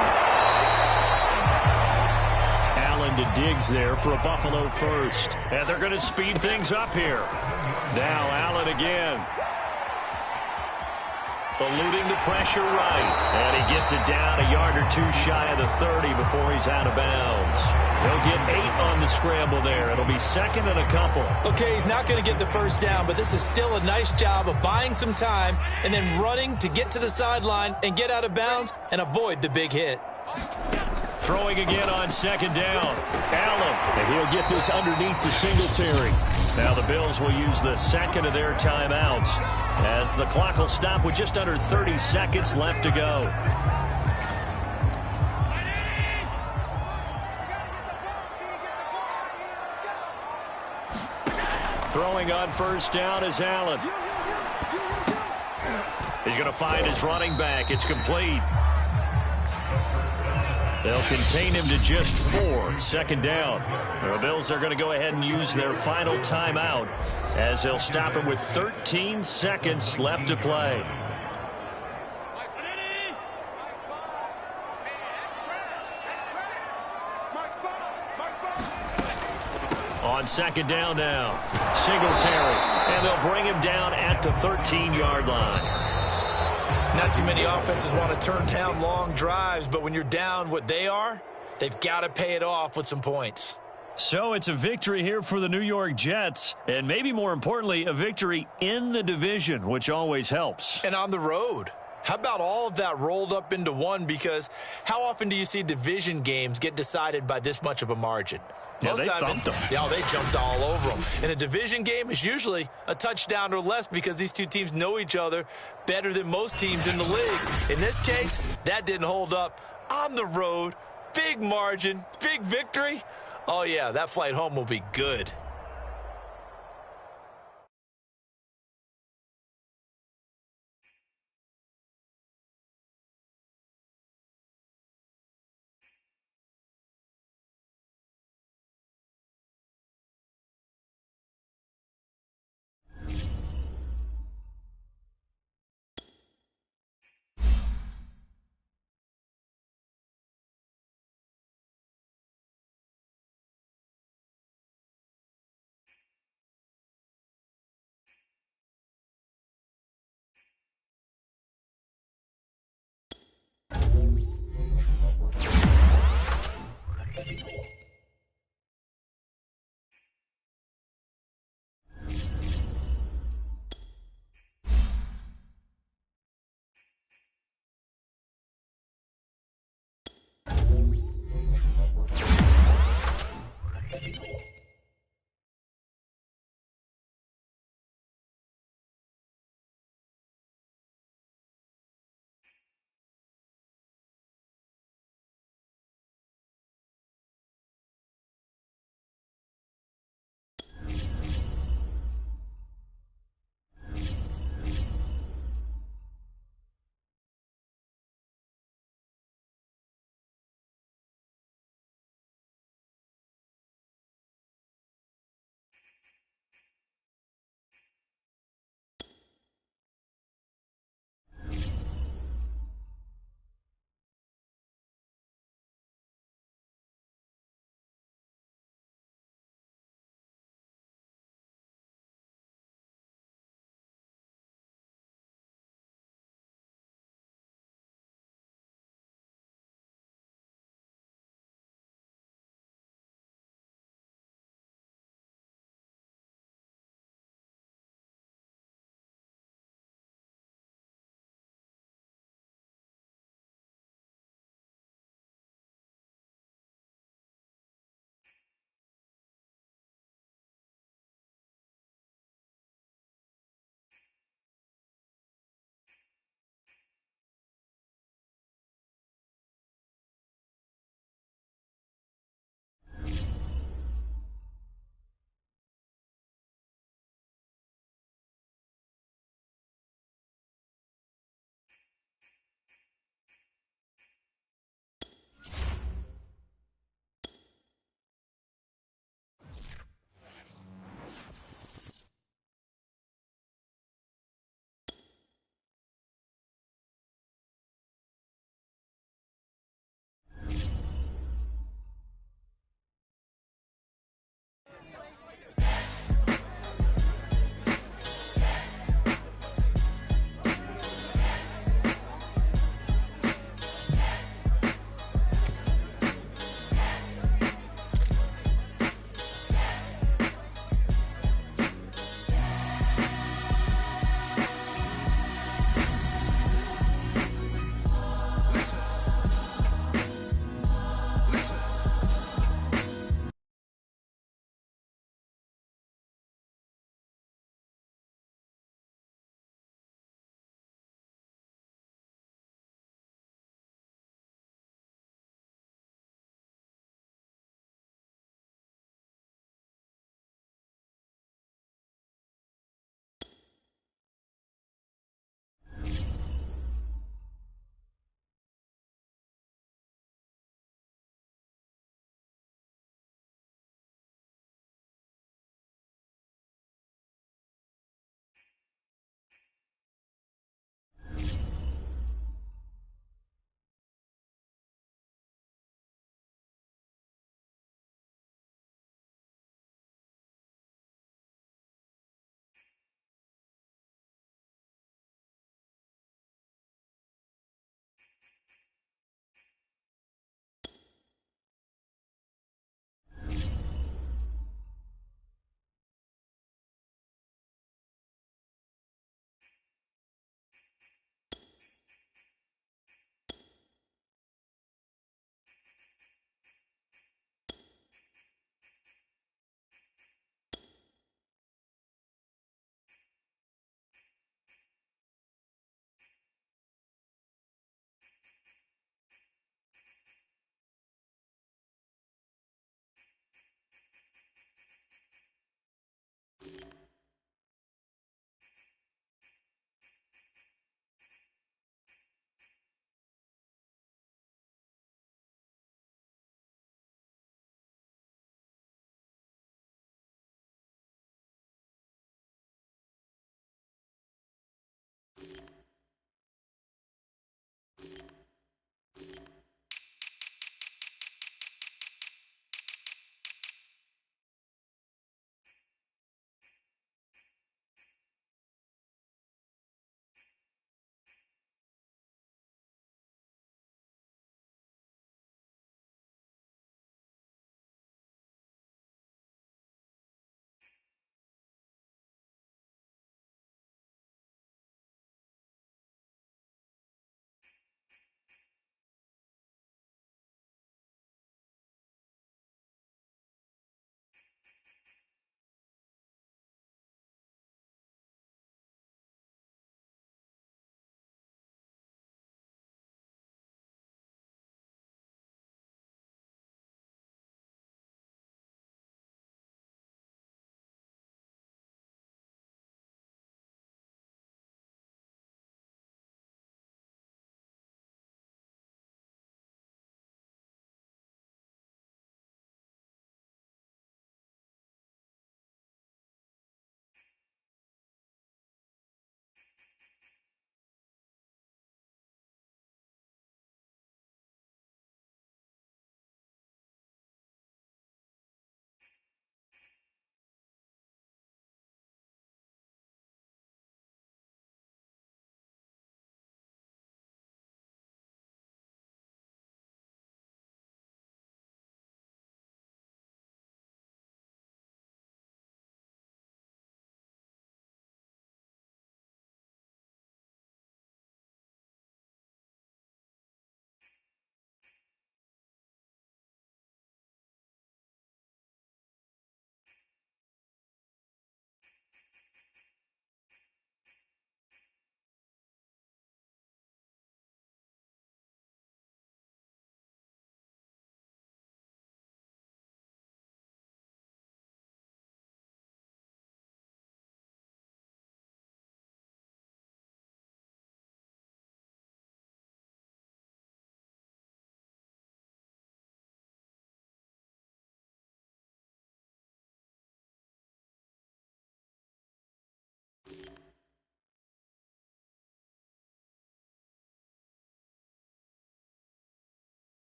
Allen to Diggs there for a Buffalo first. And they're going to speed things up here. Now Allen again. Eluding the pressure right. And he gets it down a yard or two shy of the 30 before he's out of bounds. He'll get 8 on the scramble there. It'll be second and a couple. Okay, he's not going to get the first down, but this is still a nice job of buying some time and then running to get to the sideline and get out of bounds and avoid the big hit. Throwing again on second down. Allen. And he'll get this underneath to Singletary. Now the Bills will use the second of their timeouts as the clock will stop with just under 30 seconds left to go. Throwing on first down is Allen. He's going to find his running back. It's complete. They'll contain him to just 4. Second down. The Bills are going to go ahead and use their final timeout as they'll stop him with 13 seconds left to play. On second down now, Singletary, and they'll bring him down at the 13-yard line. Not too many offenses want to turn down long drives, but when you're down what they are, they've got to pay it off with some points. So it's a victory here for the New York Jets, and maybe more importantly, a victory in the division, which always helps. And on the road. How about all of that rolled up into one? Because how often do you see division games get decided by this much of a margin? Yeah, they thumped them. Yeah, they jumped all over them. And a division game is usually a touchdown or less because these two teams know each other better than most teams in the league. In this case, that didn't hold up. On the road, big margin, big victory. Oh, yeah, that flight home will be good.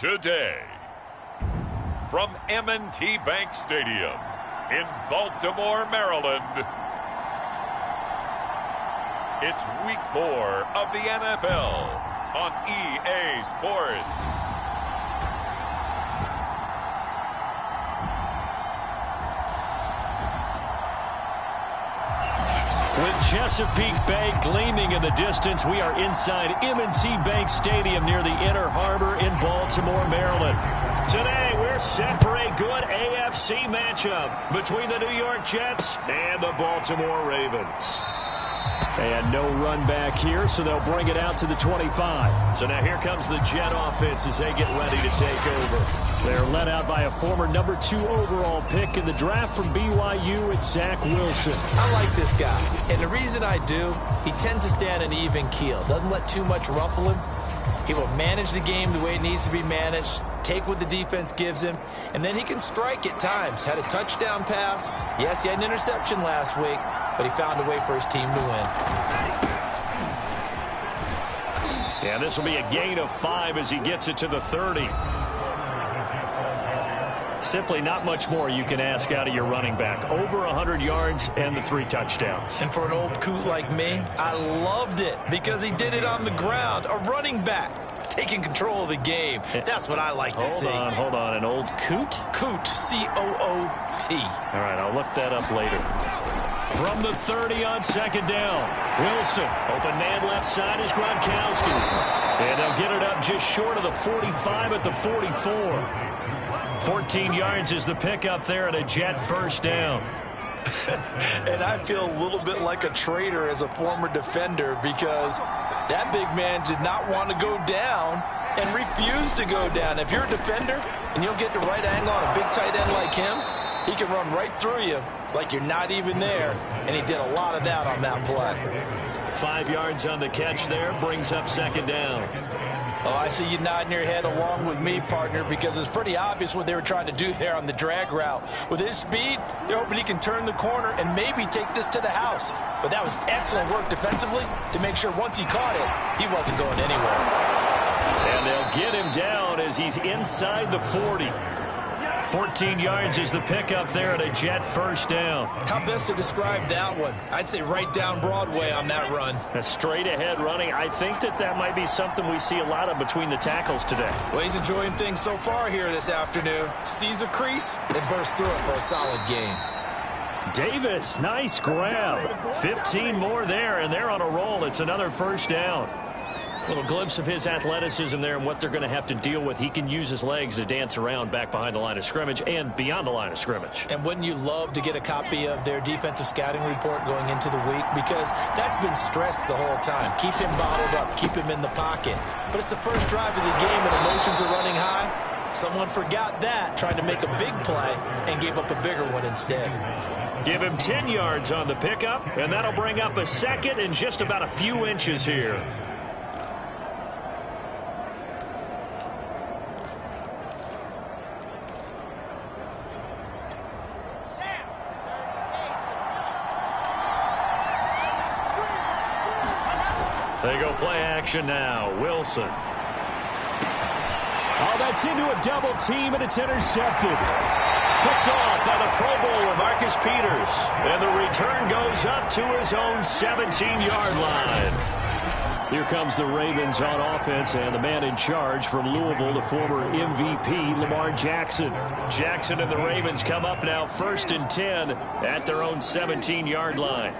today. From M&T Bank Stadium in Baltimore, Maryland, it's Week 4 of the NFL on EA Sports. With Chesapeake Bay gleaming in the distance, we are inside M&T Bank Stadium near the Inner Harbor in Baltimore, Maryland. Today, we're set for a good AFC matchup between the New York Jets and the Baltimore Ravens. And no run back here, so they'll bring it out to the 25. So now here comes the Jet offense as they get ready to take over. They're led out by a former number 2 overall pick in the draft from BYU, it's Zach Wilson. I like this guy, and the reason I do, he tends to stay on an even keel. Doesn't let too much ruffle him. He will manage the game the way it needs to be managed, take what the defense gives him, and then he can strike at times. Had a touchdown pass. Yes, he had an interception last week, but he found a way for his team to win. Yeah, this will be a gain of 5 as he gets it to the 30. Simply not much more you can ask out of your running back. Over 100 yards and the 3 touchdowns. And for an old coot like me, I loved it because he did it on the ground. A running back taking control of the game. That's what I like to see. Hold on. An old coot? Coot, C-O-O-T. All right, I'll look that up later. From the 30 on second down, Wilson. Open man left side is Gronkowski. And they'll get it up just short of the 45 at the 44. 14 yards is the pickup there and a Jet first down. And I feel a little bit like a traitor as a former defender because that big man did not want to go down and refused to go down. If you're a defender and you'll get the right angle on a big tight end like him, he can run right through you like you're not even there, and he did a lot of that on that play. 5 yards on the catch there, brings up second down. Oh, I see you nodding your head along with me, partner, because it's pretty obvious what they were trying to do there on the drag route. With his speed, they're hoping he can turn the corner and maybe take this to the house. But that was excellent work defensively to make sure once he caught it, he wasn't going anywhere. And they'll get him down as he's inside the 40. 14 yards is the pickup there and a Jet first down. How best to describe that one? I'd say right down Broadway on that run. A straight ahead running. I think that might be something we see a lot of between the tackles today. Well, he's enjoying things so far here this afternoon. Sees a crease and bursts through it for a solid gain. Davis, nice grab. 15 more there, and they're on a roll. It's another first down. A little glimpse of his athleticism there and what they're going to have to deal with. He can use his legs to dance around back behind the line of scrimmage and beyond the line of scrimmage. And wouldn't you love to get a copy of their defensive scouting report going into the week? Because that's been stressed the whole time. Keep him bottled up. Keep him in the pocket. But it's the first drive of the game and emotions are running high. Someone forgot that, trying to make a big play, and gave up a bigger one instead. Give him 10 yards on the pickup, and that'll bring up a second and just about a few inches here. They go play action now. Wilson. Oh, that's into a double team, and it's intercepted. Picked off by the Pro Bowler, Marcus Peters. And the return goes up to his own 17-yard line. Here comes the Ravens on offense, and the man in charge from Louisville, the former MVP, Lamar Jackson. Jackson and the Ravens come up now 1st and 10 at their own 17-yard line.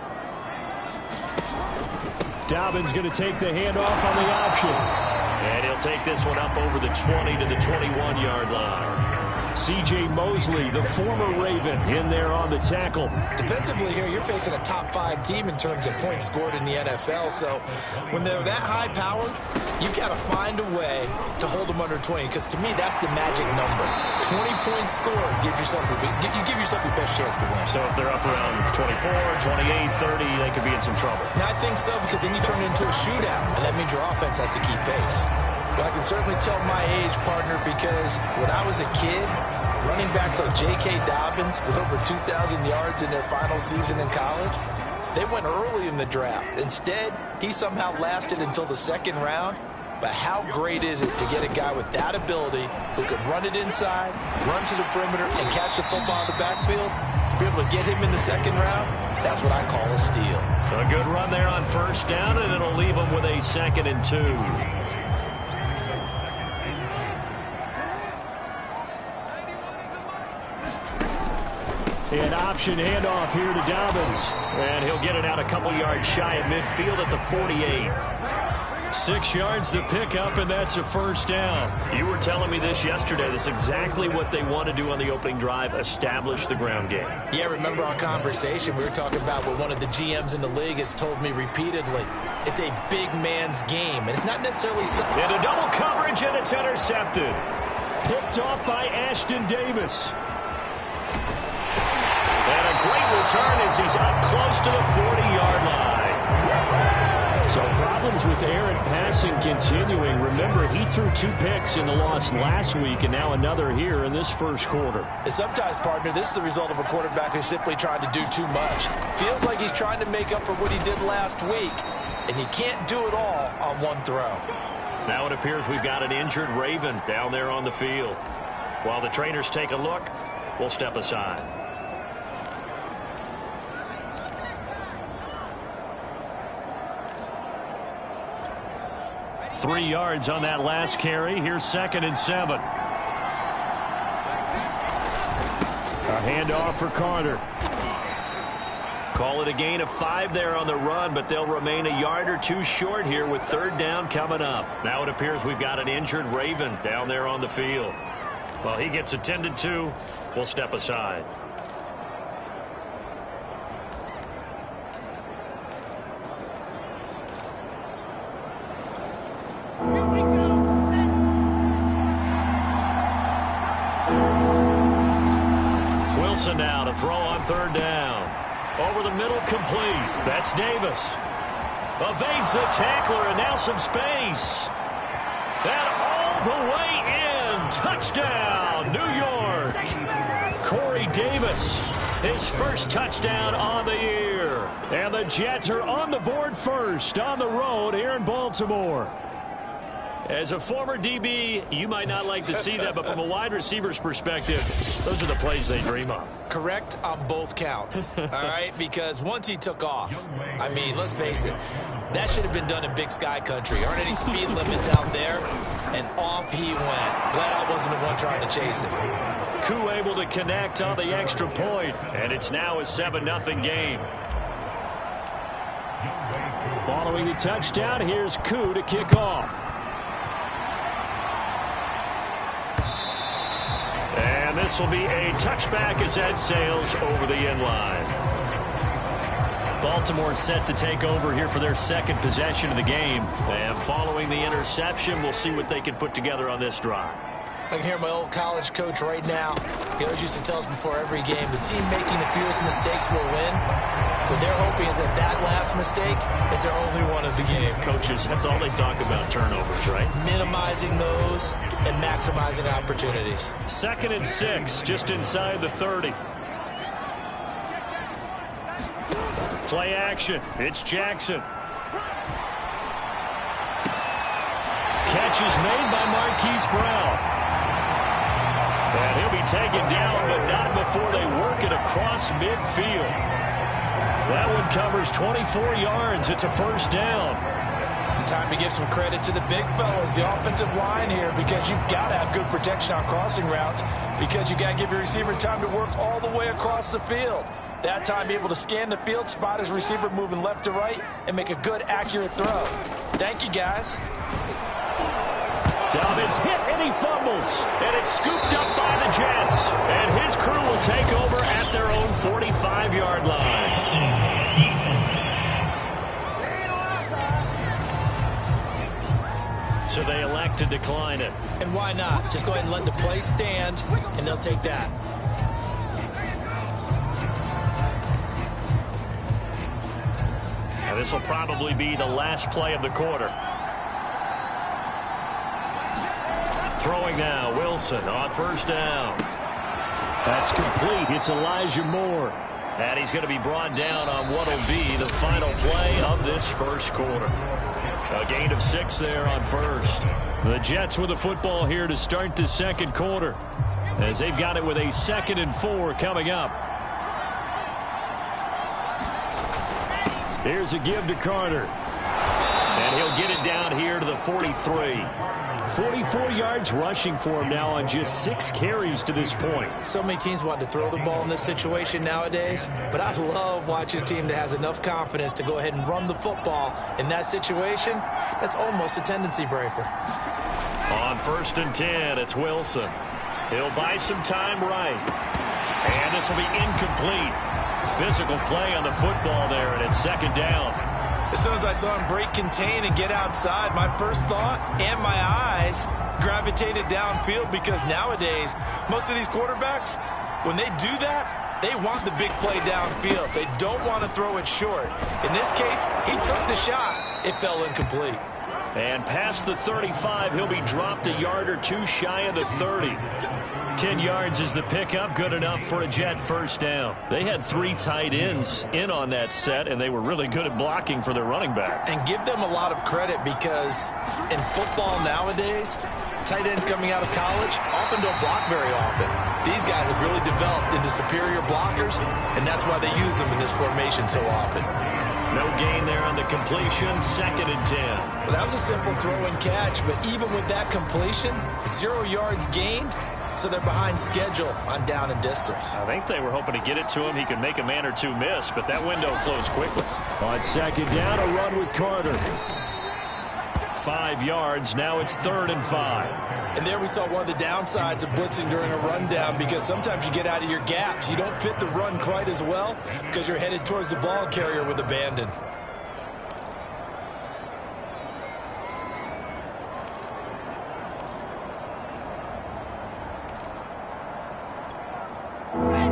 Dobbins going to take the handoff on the option. And he'll take this one up over the 20 to the 21-yard line. C.J. Mosley, the former Raven, in there on the tackle. Defensively here, you're facing a top-5 team in terms of points scored in the NFL. So when they're that high-powered, you've got to find a way to hold them under 20. Because to me, that's the magic number. 20 points scored gives yourself you give yourself your best chance to win. So if they're up around 24, 28, 30, they could be in some trouble. I think so, because then you turn it into a shootout, and that means your offense has to keep pace. Well, I can certainly tell my age, partner, because when I was a kid, running backs like J.K. Dobbins with over 2,000 yards in their final season in college, they went early in the draft. Instead, he somehow lasted until the 2nd round. but how great is it to get a guy with that ability who can run it inside, run to the perimeter, and catch the football in the backfield? Be able to get him in the second round, that's what I call a steal. A good run there on first down, and it'll leave him with a 2nd and 2. An option handoff here to Dobbins. And he'll get it out a couple yards shy of midfield at the 48. 6 yards the pickup, and that's a first down. You were telling me this yesterday. That's exactly what they want to do on the opening drive, establish the ground game. Yeah, remember our conversation? We were talking about what one of the GMs in the league has told me repeatedly. It's a big man's game, and it's not necessarily something. Into double coverage, and it's intercepted. Picked off by Ashton Davis. And a great return as he's up close to the 40-yard line. So problems with errant passing continuing. Remember, he threw 2 picks in the loss last week, and now another here in this first quarter. And sometimes, partner, this is the result of a quarterback who's simply trying to do too much. Feels like he's trying to make up for what he did last week, and he can't do it all on one throw. Now it appears we've got an injured Raven down there on the field. While the trainers take a look, we'll step aside. 3 yards on that last carry. Here's 2nd and 7. A handoff for Carter. Call it a gain of 5 there on the run, but they'll remain a yard or 2 short here with 3rd down coming up. Now it appears we've got an injured Raven down there on the field. Well, he gets attended to. We'll step aside. Wilson now to throw on 3rd down. Over the middle, complete. That's Davis. Evades the tackler, and now some space. And all the way in. Touchdown, New York. Corey Davis, his first touchdown on the year. And the Jets are on the board first on the road here in Baltimore. As a former DB, you might not like to see that, but from a wide receiver's perspective, those are the plays they dream of. Correct on both counts, all right? Because once he took off, I mean, let's face it, that should have been done in Big Sky country. Aren't any speed limits out there? And off he went. Glad I wasn't the one trying to chase him. Koo able to connect on the extra point, and it's now a 7-0 game. Following the touchdown, here's Koo to kick off. And this will be a touchback as that sails over the end line. Baltimore set to take over here for their 2nd possession of the game. And following the interception, we'll see what they can put together on this drive. I can hear my old college coach right now. He always used to tell us before every game, the team making the fewest mistakes will win. What they're hoping is that that last mistake is their only one of the game. Coaches, that's all they talk about, turnovers, right? Minimizing those and maximizing opportunities. 2nd and 6, just inside the 30. Play action. It's Jackson. Catch is made by Marquise Brown. And he'll be taken down, but not before they work it across midfield. That one covers 24 yards. It's a first down. Time to give some credit to the big fellas, the offensive line here, because you've got to have good protection on crossing routes, because you got to give your receiver time to work all the way across the field. That time, be able to scan the field, spot his receiver moving left to right, and make a good, accurate throw. Thank you, guys. Dobbins hit and he fumbles. And it's scooped up by the Jets. And his crew will take over at their own 45-yard line. So they elect to decline it. And why not? Just go ahead and let the play stand, and they'll take that. Now this will probably be the last play of the quarter. Throwing now, Wilson on first down. That's complete. It's Elijah Moore. And he's going to be brought down on what will be the final play of this first quarter. A gain of 6 there on first. The Jets with the football here to start the second quarter, as they've got it with a 2nd and 4 coming up. Here's a give to Carter. And he'll get it down here to the 43. 44 yards rushing for him now on just 6 carries to this point. So many teams want to throw the ball in this situation nowadays, but I love watching a team that has enough confidence to go ahead and run the football. In that situation, that's almost a tendency breaker. On 1st and 10, it's Wilson. He'll buy some time right. And this will be incomplete. Physical play on the football there, and it's 2nd down. As soon as I saw him break contain and get outside, my first thought and my eyes gravitated downfield, because nowadays, most of these quarterbacks, when they do that, they want the big play downfield. They don't want to throw it short. In this case, he took the shot. It fell incomplete. And past the 35, he'll be dropped a yard or 2 shy of the 30. 10 yards is the pickup, good enough for a Jet first down. They had 3 tight ends in on that set, and they were really good at blocking for their running back. And give them a lot of credit, because in football nowadays, tight ends coming out of college often don't block very often. These guys have really developed into superior blockers, and that's why they use them in this formation so often. No gain there on the completion, 2nd and 10. Well, that was a simple throw and catch, but even with that completion, 0 yards gained. So they're behind schedule on down and distance. I think they were hoping to get it to him. He could make a man or 2 miss, but that window closed quickly. On 2nd down, a run with Carter. 5 yards. Now it's 3rd and 5. And there we saw one of the downsides of blitzing during a rundown, because sometimes you get out of your gaps. You don't fit the run quite as well because you're headed towards the ball carrier with abandon.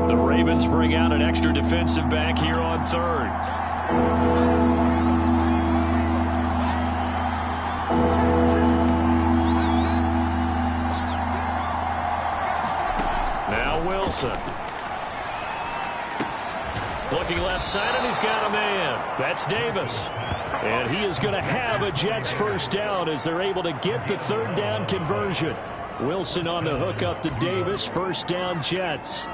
The Ravens bring out an extra defensive back here on 3rd. Now Wilson. Looking left side, and he's got a man. That's Davis. And he is going to have a Jets first down as they're able to get the 3rd down conversion. Wilson on the hook up to Davis. First down, Jets.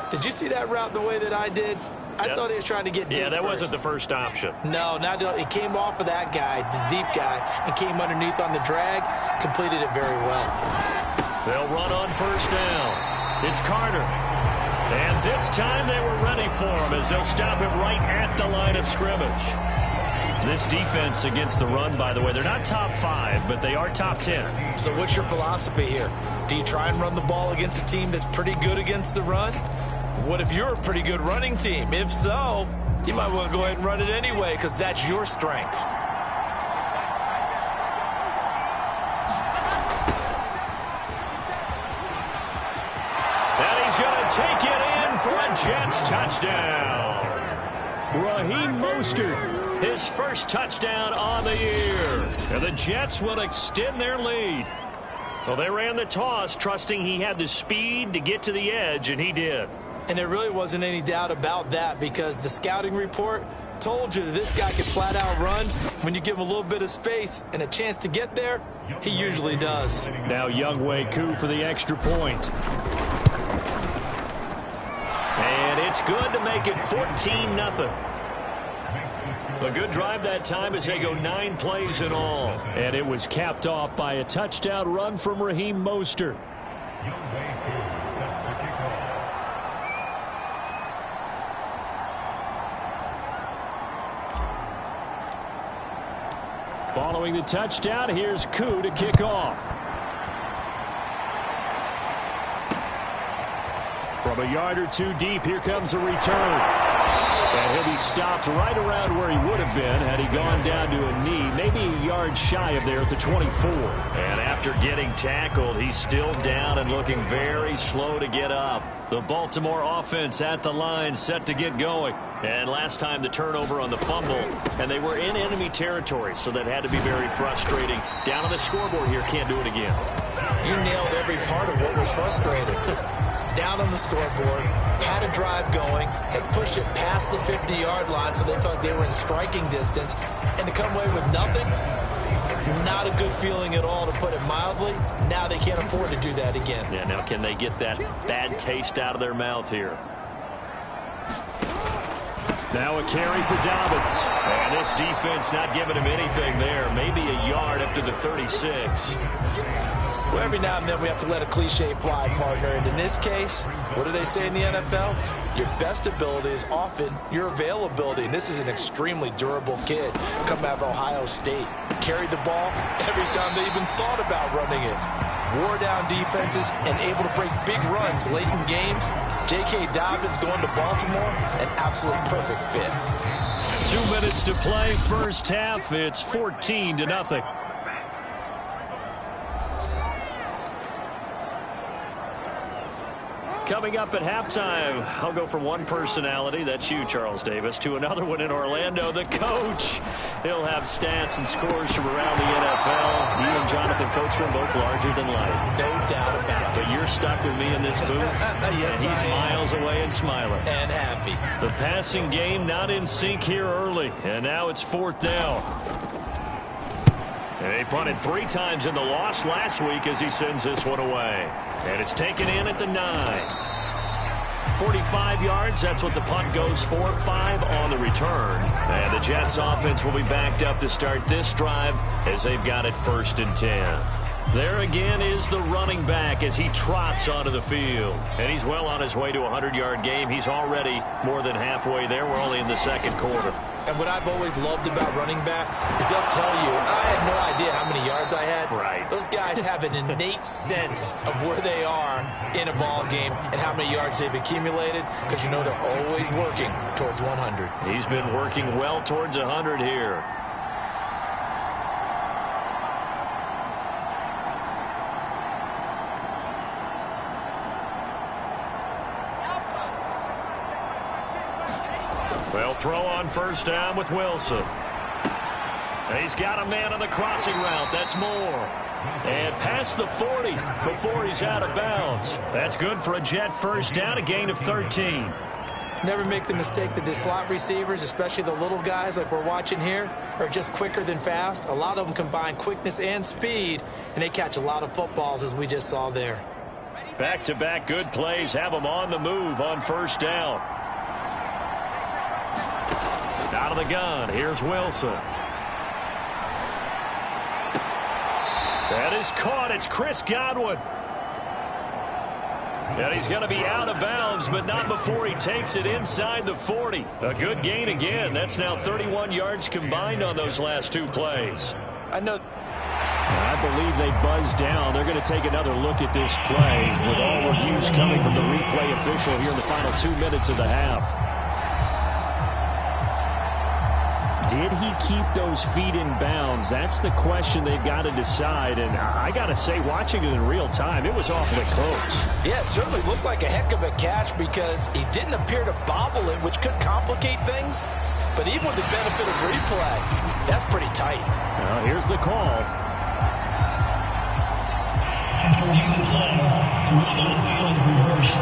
Did you see that route the way that I did? I thought he was trying to get deep. Yeah, that first. wasn't the first option. No, not it came off of that guy, the deep guy, and came underneath on the drag. Completed it very well. They'll run on 1st down. It's Carter. And this time they were ready for him, as they'll stop him right at the line of scrimmage. This defense against the run, by the way, they're not top 5, but they are top 10. So what's your philosophy here? Do you try and run the ball against a team that's pretty good against the run? What if you're a pretty good running team? If so, you might want to go ahead and run it anyway, because that's your strength. And he's going to take it in for a Jets touchdown. Raheem Mostert, his first touchdown on the year. And the Jets will extend their lead. Well, they ran the toss, trusting he had the speed to get to the edge, and he did. And there really wasn't any doubt about that, because the scouting report told you that this guy could flat out run. When you give him a little bit of space and a chance to get there, he usually does. Now Younghoe Koo for the extra point. And it's good to make it 14-0. A good drive that time as they go 9 plays in all. And it was capped off by a touchdown run from Raheem Mostert. Following the touchdown, here's Koo to kick off. From a yard or 2 deep, here comes a return. And he'll be stopped right around where he would have been had he gone down to a knee, maybe a yard shy of there at the 24. And after getting tackled, he's still down and looking very slow to get up. The Baltimore offense at the line, set to get going. And last time the turnover on the fumble, and they were in enemy territory, so that had to be very frustrating. Down on the scoreboard here, can't do it again. You nailed every part of what was frustrating. Down on the scoreboard, had a drive going, had pushed it past the 50-yard line, so they felt like they were in striking distance, and to come away with nothing, Not a good feeling at all, to put it mildly. Now they can't afford to do that again. Yeah, now can they get that bad taste out of their mouth here? Now a carry for Dobbins. And this defense not giving him anything there. Maybe a yard up to the 36. Well, every now and then we have to let a cliche fly, partner. And in this case, what do they say in the NFL? Your best ability is often your availability. And this is an extremely durable kid coming out of Ohio State. Carried the ball every time they even thought about running it. Wore down defenses and able to break big runs late in games. J.K. Dobbins going to Baltimore, an absolute perfect fit. 2 minutes to play, first half. It's 14-0. Coming up at halftime, I'll go from one personality, that's you, Charles Davis, to another one in Orlando, the coach. He'll have stats and scores from around the NFL. You and Jonathan Coachman both larger than life. No doubt about it. But you're stuck with me in this booth. Yes, and he's miles away and smiling. And happy. The passing game not in sync here early, and now it's 4th down. And they punted 3 times in the loss last week as he sends this one away. And it's taken in at the 9. 45 yards, that's what the punt goes for. 5 on the return. And the Jets offense will be backed up to start this drive as they've got it 1st and 10. There again is the running back as he trots onto the field. And he's well on his way to a 100-yard game. He's already more than halfway there. We're only in the 2nd quarter. And what I've always loved about running backs is they'll tell you, I had no idea how many yards I had. Right. Those guys have an innate sense of where they are in a ball game and how many yards they've accumulated, because you know they're always working towards 100. He's been working well towards 100 here. Well, throw on 1st down with Wilson. And he's got a man on the crossing route. That's Moore. And past the 40 before he's out of bounds. That's good for a Jet 1st down, a gain of 13. Never make the mistake that the slot receivers, especially the little guys like we're watching here, are just quicker than fast. A lot of them combine quickness and speed, and they catch a lot of footballs, as we just saw there. Back-to-back good plays have them on the move on 1st down. Out of the gun, here's Wilson. That is caught. It's Chris Godwin. And he's going to be out of bounds, but not before he takes it inside the 40. A good gain again. That's now 31 yards combined on those last 2 plays. I believe they buzzed down. They're going to take another look at this play with all reviews coming from the replay official here in the final 2 minutes of the half. Did he keep those feet in bounds? That's the question they've got to decide. And I got to say, watching it in real time, it was awfully close. Yeah, it certainly looked like a heck of a catch because he didn't appear to bobble it, which could complicate things. But even with the benefit of replay, that's pretty tight. Well, here's the call. After reviewing the play, the ruling on the field is reversed.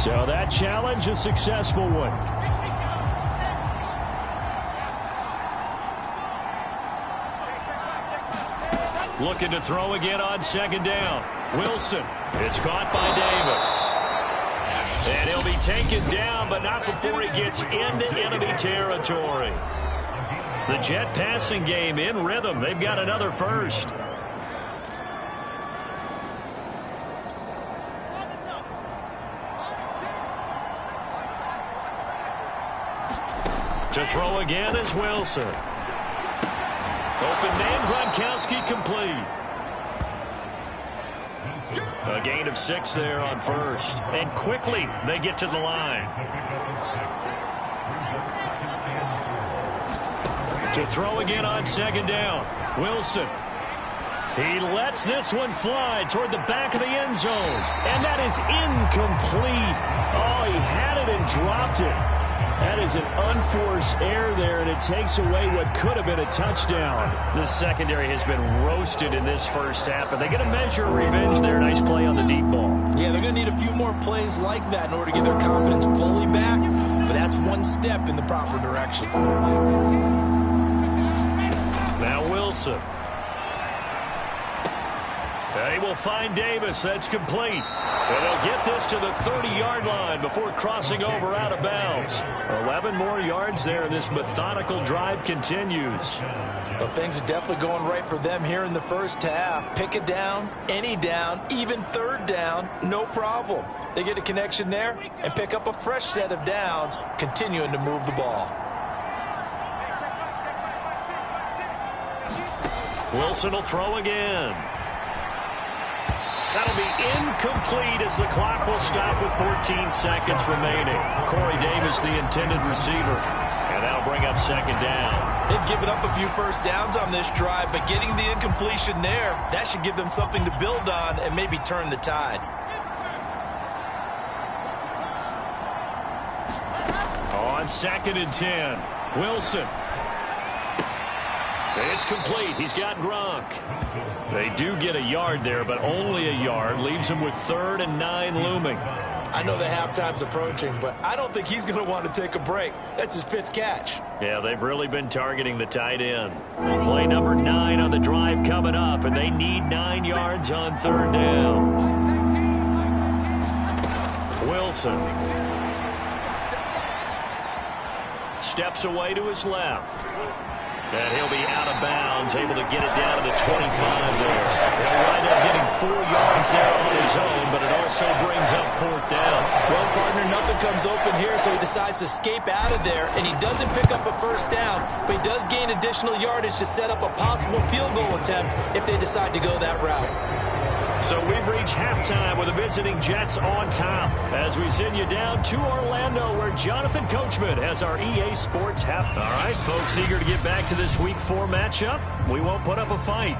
So that challenge, a successful one. Looking to throw again on 2nd down. Wilson. It's caught by Davis. And he'll be taken down, but not before he gets into enemy territory. The Jet passing game in rhythm. They've got another 1st. To throw again is Wilson. Open man, Gronkowski complete. A gain of 6 there on 1st. And quickly they get to the line. To throw again on 2nd down. Wilson. He lets this one fly toward the back of the end zone. And that is incomplete. Oh, he had it and dropped it. That is an unforced error there, and it takes away what could have been a touchdown. The secondary has been roasted in this 1st half, and they're going to measure revenge there. Nice play on the deep ball. Yeah, they're going to need a few more plays like that in order to get their confidence fully back, but that's one step in the proper direction. Now Wilson. And he will find Davis. That's complete. And they'll get this to the 30-yard line before crossing over out of bounds. 11 more yards there, and this methodical drive continues. Well, things are definitely going right for them here in the first half. Pick a down, any down, even third down, no problem. They get a connection there and pick up a fresh set of downs, continuing to move the ball. Wilson will throw again. That'll be incomplete as the clock will stop with 14 seconds remaining. Corey Davis, the intended receiver. And that'll bring up second down. They've given up a few first downs on this drive, but getting the incompletion there, that should give them something to build on and maybe turn the tide. On 2nd and 10, Wilson. It's complete. He's got Gronk. They do get a yard there, but only a yard. Leaves him with 3rd and 9 looming. I know the halftime's approaching, but I don't think he's going to want to take a break. That's his 5th catch. Yeah, they've really been targeting the tight end. Play number 9 on the drive coming up, and they need 9 yards on 3rd down. Wilson. Steps away to his left. And he'll be out of bounds, able to get it down to the 25 there. He'll wind up getting 4 yards there on his own, but it also brings up 4th down. Well, partner, nothing comes open here, so he decides to escape out of there, and he doesn't pick up a first down, but he does gain additional yardage to set up a possible field goal attempt if they decide to go that route. So we've reached halftime with the visiting Jets on top as we send you down to Orlando where Jonathan Coachman has our EA Sports half. All right, folks, eager to get back to this Week 4 matchup. We won't put up a fight.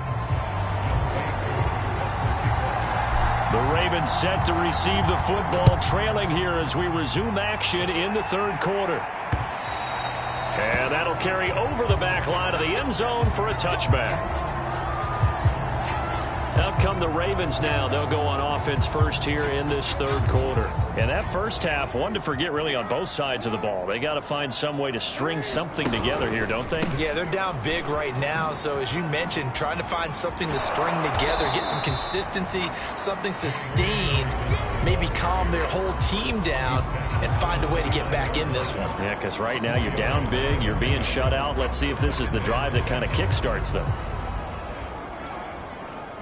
The Ravens set to receive the football, trailing here as we resume action in the 3rd quarter. And that'll carry over the back line of the end zone for a touchback. Out come the Ravens now. They'll go on offense first here in this 3rd quarter. And that first half, one to forget really on both sides of the ball. They got to find some way to string something together here, don't they? Yeah, they're down big right now. So as you mentioned, trying to find something to string together, get some consistency, something sustained, maybe calm their whole team down and find a way to get back in this one. Yeah, because right now you're down big, you're being shut out. Let's see if this is the drive that kind of kickstarts them.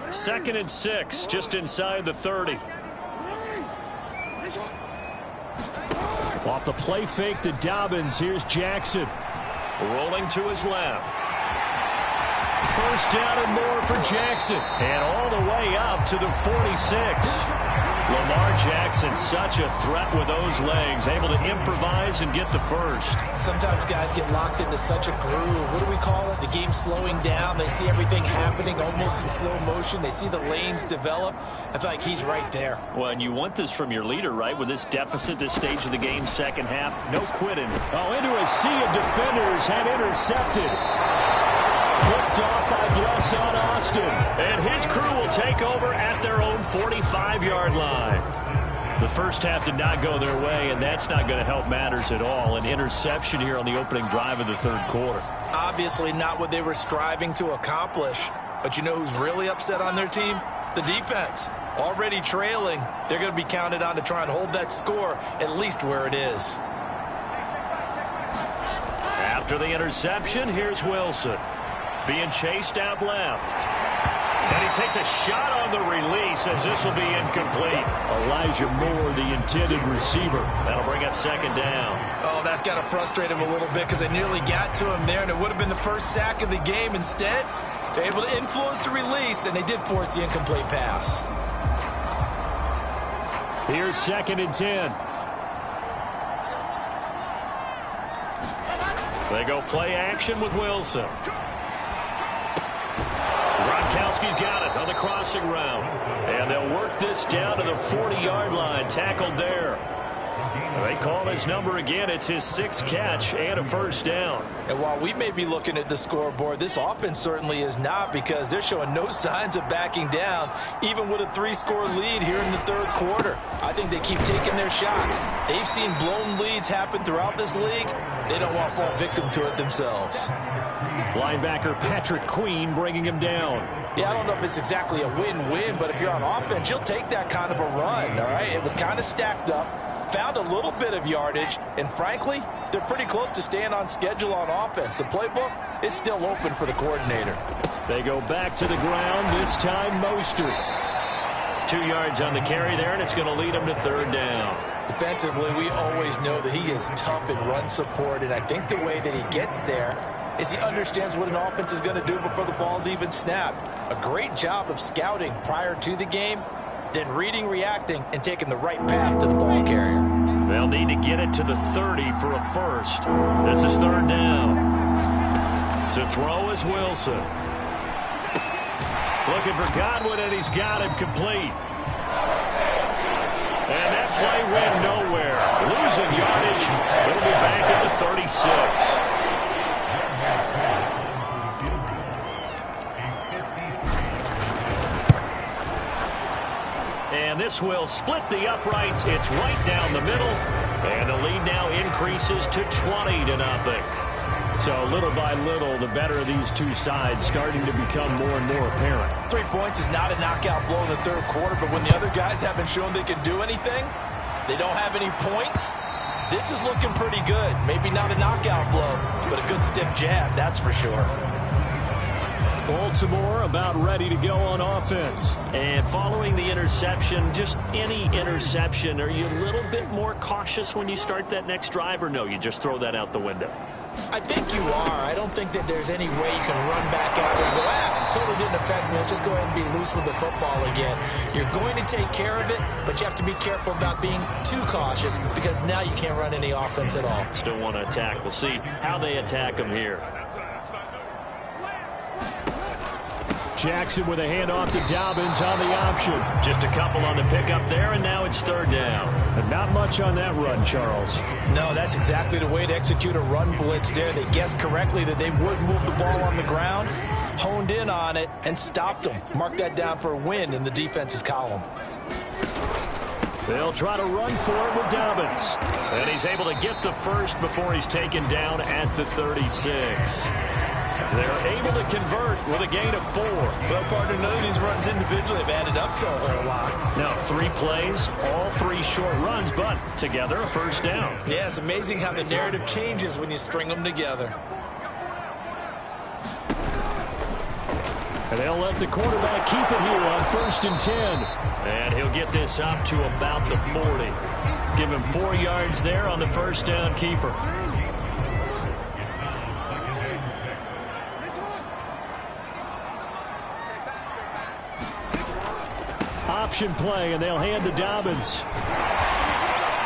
2nd and 6, just inside the 30. Off the play fake to Dobbins, here's Jackson. Rolling to his left. First down and more for Jackson. And all the way up to the 46. Lamar Jackson, such a threat with those legs, able to improvise and get the first. Sometimes guys get locked into such a groove. What do we call it? The game slowing down. They see everything happening almost in slow motion. They see the lanes develop. I feel like he's right there. Well, and you want this from your leader, right? With this deficit, this stage of the game, 2nd half, no quitting. Oh, into a sea of defenders and intercepted. Picked off by Bless on Austin. And his crew will take over at their own 45-yard line. The first half did not go their way, and that's not going to help matters at all. An interception here on the opening drive of the 3rd quarter. Obviously not what they were striving to accomplish. But you know who's really upset on their team? The defense. Already trailing. They're going to be counted on to try and hold that score at least where it is. After the interception, here's Wilson. Being chased out left. And he takes a shot on the release as this will be incomplete. Elijah Moore, the intended receiver. That'll bring up 2nd down. Oh, that's got to frustrate him a little bit because they nearly got to him there, and it would have been the first sack of the game. Instead, they're able to influence the release, and they did force the incomplete pass. Here's 2nd and 10. They go play action with Wilson. Gronkowski's got it on the crossing route. And they'll work this down to the 40-yard line. Tackled there. They call his number again. It's his 6th catch and a first down. And while we may be looking at the scoreboard, this offense certainly is not, because they're showing no signs of backing down, even with a 3-score lead here in the third quarter. I think they keep taking their shots. They've seen blown leads happen throughout this league. They don't want to fall victim to it themselves. Linebacker Patrick Queen bringing him down. Yeah, I don't know if it's exactly a win-win, but if you're on offense, you'll take that kind of a run, all right? It was kind of stacked up. Found a little bit of yardage, and frankly, they're pretty close to staying on schedule on offense. The playbook is still open for the coordinator. They go back to the ground, this time Mostert. 2 yards on the carry there, and it's going to lead him to third down. Defensively, we always know that he is tough in run support, and I think the way that he gets there is he understands what an offense is going to do before the ball's even snapped. A great job of scouting prior to the game, then reading, reacting, and taking the right path to the ball carrier. They'll need to get it to the 30 for a first. This is third down. To throw is Wilson. Looking for Godwin, and he's got him complete. And that play went nowhere. Losing yardage. It'll be back at the 36. And this will split the uprights. It's right down the middle. And the lead now increases to 20-0. So little by little, the better of these two sides starting to become more and more apparent. 3 points is not a knockout blow in the third quarter, but when the other guys haven't shown they can do anything, they don't have any points, this is looking pretty good. Maybe not a knockout blow, but a good stiff jab, that's for sure. Baltimore about ready to go on offense. And following the interception, just any interception, are you a little bit more cautious when you start that next drive, or no, you just throw that out the window? I think you are. I don't think that there's any way you can run back out and go, totally didn't affect me. Let's just go ahead and be loose with the football again. You're going to take care of it, but you have to be careful about being too cautious, because now you can't run any offense at all. Still want to attack. We'll see how they attack them here. Jackson with a handoff to Dobbins on the option. Just a couple on the pickup there, and now it's third down. And not much on that run, Charles. No, that's exactly the way to execute a run blitz there. They guessed correctly that they would move the ball on the ground, honed in on it, and stopped them. Mark that down for a win in the defense's column. They'll try to run for it with Dobbins. And he's able to get the first before he's taken down at the 36. They're able to convert with a gain of 4. Well, partner, none of these runs individually have added up to a whole lot. Now, 3 plays, all 3 short runs, but together a first down. Yeah, it's amazing how the narrative changes when you string them together. And they'll let the quarterback keep it here on 1st and 10. And he'll get this up to about the 40. Give him 4 yards there on the first down keeper. Option play, and they'll hand to Dobbins.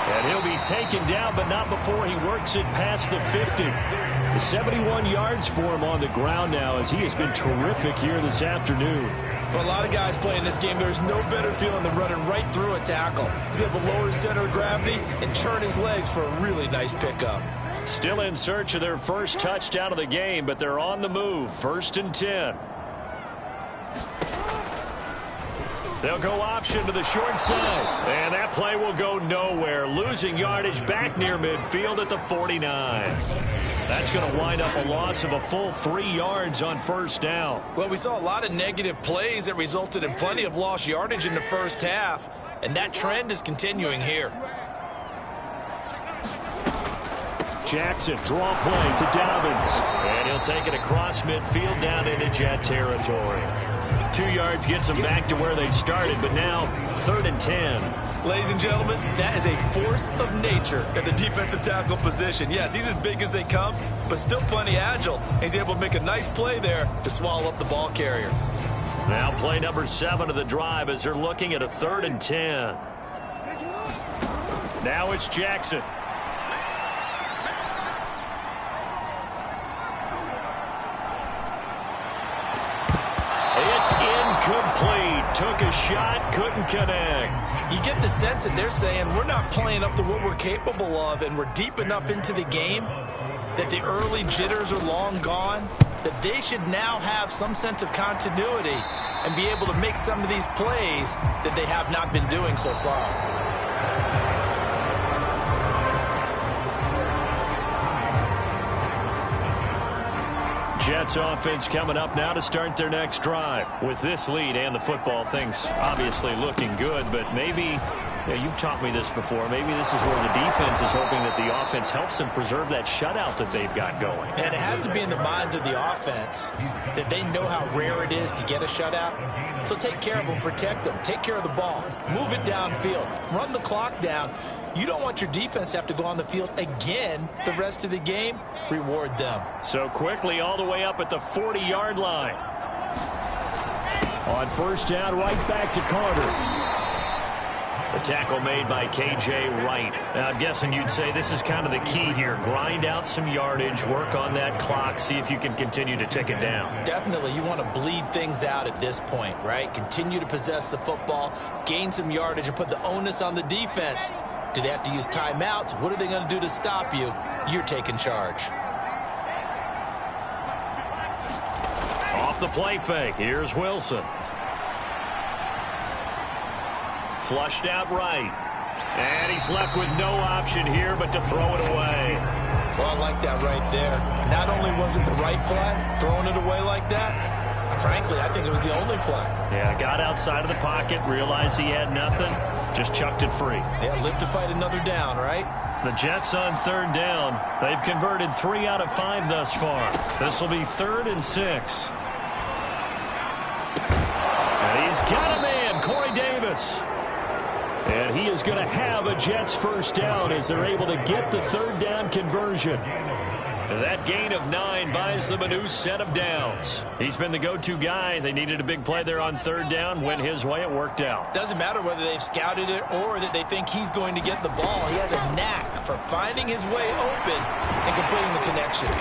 And he'll be taken down, but not before he works it past the 50. 71 yards for him on the ground now, as he has been terrific here this afternoon. For a lot of guys playing this game, there's no better feeling than running right through a tackle. He's able to lower his center of gravity and churn his legs for a really nice pickup. Still in search of their first touchdown of the game, but they're on the move. 1st and 10. They'll go option to the short side. And that play will go nowhere. Losing yardage back near midfield at the 49. That's going to wind up a loss of a full 3 yards on first down. Well, we saw a lot of negative plays that resulted in plenty of lost yardage in the first half. And that trend is continuing here. Jackson, draw play to Dobbins. And he'll take it across midfield down into Jet territory. 2 yards gets them back to where they started, but now 3rd and 10. Ladies and gentlemen, that is a force of nature at the defensive tackle position. Yes, he's as big as they come, but still plenty agile. He's able to make a nice play there to swallow up the ball carrier. Now play number 7 of the drive as they're looking at a 3rd and 10. Now it's Jackson. It's incomplete. Took took a shot, couldn't connect. You get the sense that they're saying we're not playing up to what we're capable of, and we're deep enough into the game that the early jitters are long gone, that they should now have some sense of continuity and be able to make some of these plays that they have not been doing so far. Jets offense coming up now to start their next drive. With this lead and the football, things obviously looking good, but maybe, you've taught me this before, maybe this is where the defense is hoping that the offense helps them preserve that shutout that they've got going. And it has to be in the minds of the offense that they know how rare it is to get a shutout. So take care of them, protect them, take care of the ball, move it downfield, run the clock down. You don't want your defense to have to go on the field again the rest of the game. Reward them. So quickly all the way up at the 40-yard line. On first down, right back to Carter. The tackle made by K.J. Wright. Now, I'm guessing you'd say this is kind of the key here. Grind out some yardage, work on that clock, see if you can continue to tick it down. Definitely, you want to bleed things out at this point, right? Continue to possess the football, gain some yardage, and put the onus on the defense. Do they have to use timeouts? What are they going to do to stop you? You're taking charge. Off the play fake, here's Wilson. Flushed out right. And he's left with no option here but to throw it away. Well, I like that right there. Not only was it the right play, throwing it away like that, frankly, I think it was the only play. Yeah, got outside of the pocket, realized he had nothing, just chucked it free. Yeah, live to fight another down, right? The Jets on third down. They've converted 3 out of 5 thus far. This will be 3rd and 6. And he's got a man, Corey Davis. And he is going to have a Jets first down as they're able to get the 3rd down conversion. That gain of 9 buys them a new set of downs. He's been the go-to guy. They needed a big play there on 3rd down. Went his way. It worked out. Doesn't matter whether they've scouted it or that they think he's going to get the ball. He has a knack for finding his way open and completing the connection.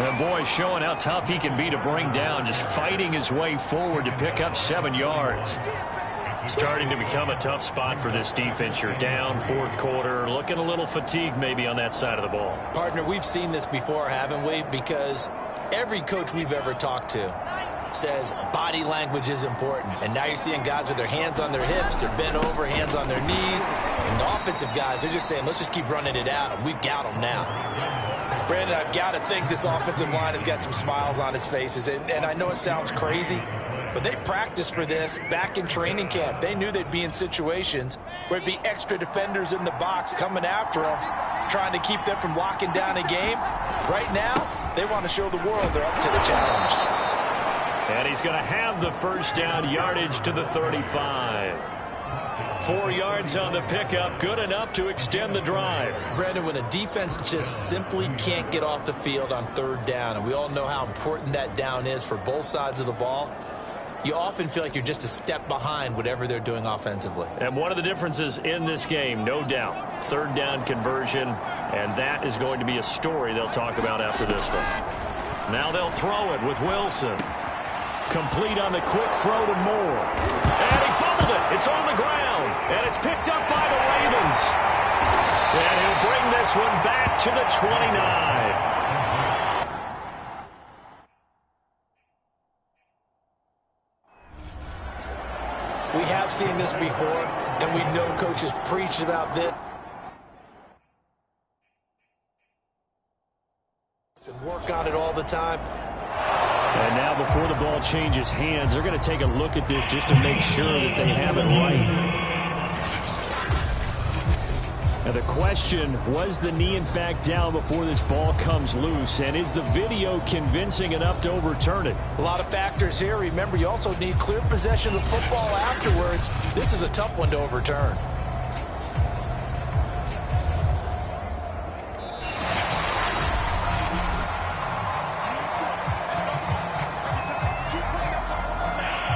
And boy, showing how tough he can be to bring down, just fighting his way forward to pick up 7 yards. Starting to become a tough spot for this defense. You're down 4th quarter, looking a little fatigued maybe on that side of the ball. Partner, we've seen this before, haven't we? Because every coach we've ever talked to says body language is important. And now you're seeing guys with their hands on their hips, they're bent over, hands on their knees. And the offensive guys, they're just saying, let's just keep running it out, and we've got them now. Brandon, I've got to think this offensive line has got some smiles on its faces. And I know it sounds crazy, but they practiced for this back in training camp. They knew they'd be in situations where it'd be extra defenders in the box coming after them, trying to keep them from locking down a game. Right now, they want to show the world they're up to the challenge. And he's going to have the first down, yardage to the 35. 4 yards on the pickup, good enough to extend the drive. Brandon, when a defense just simply can't get off the field on 3rd down, and we all know how important that down is for both sides of the ball, you often feel like you're just a step behind whatever they're doing offensively. And one of the differences in this game, no doubt, 3rd down conversion, and that is going to be a story they'll talk about after this one. Now they'll throw it with Wilson. Complete on the quick throw to Moore. And he fumbled it. It's on the ground. And it's picked up by the Ravens. And he'll bring this one back to the 29. We have seen this before, and we know coaches preach about this. And work on it all the time. And now before the ball changes hands, they're going to take a look at this just to make sure that they have it right. Now the question, was the knee in fact down before this ball comes loose? And is the video convincing enough to overturn it? A lot of factors here. Remember, you also need clear possession of the football afterwards. This is a tough one to overturn.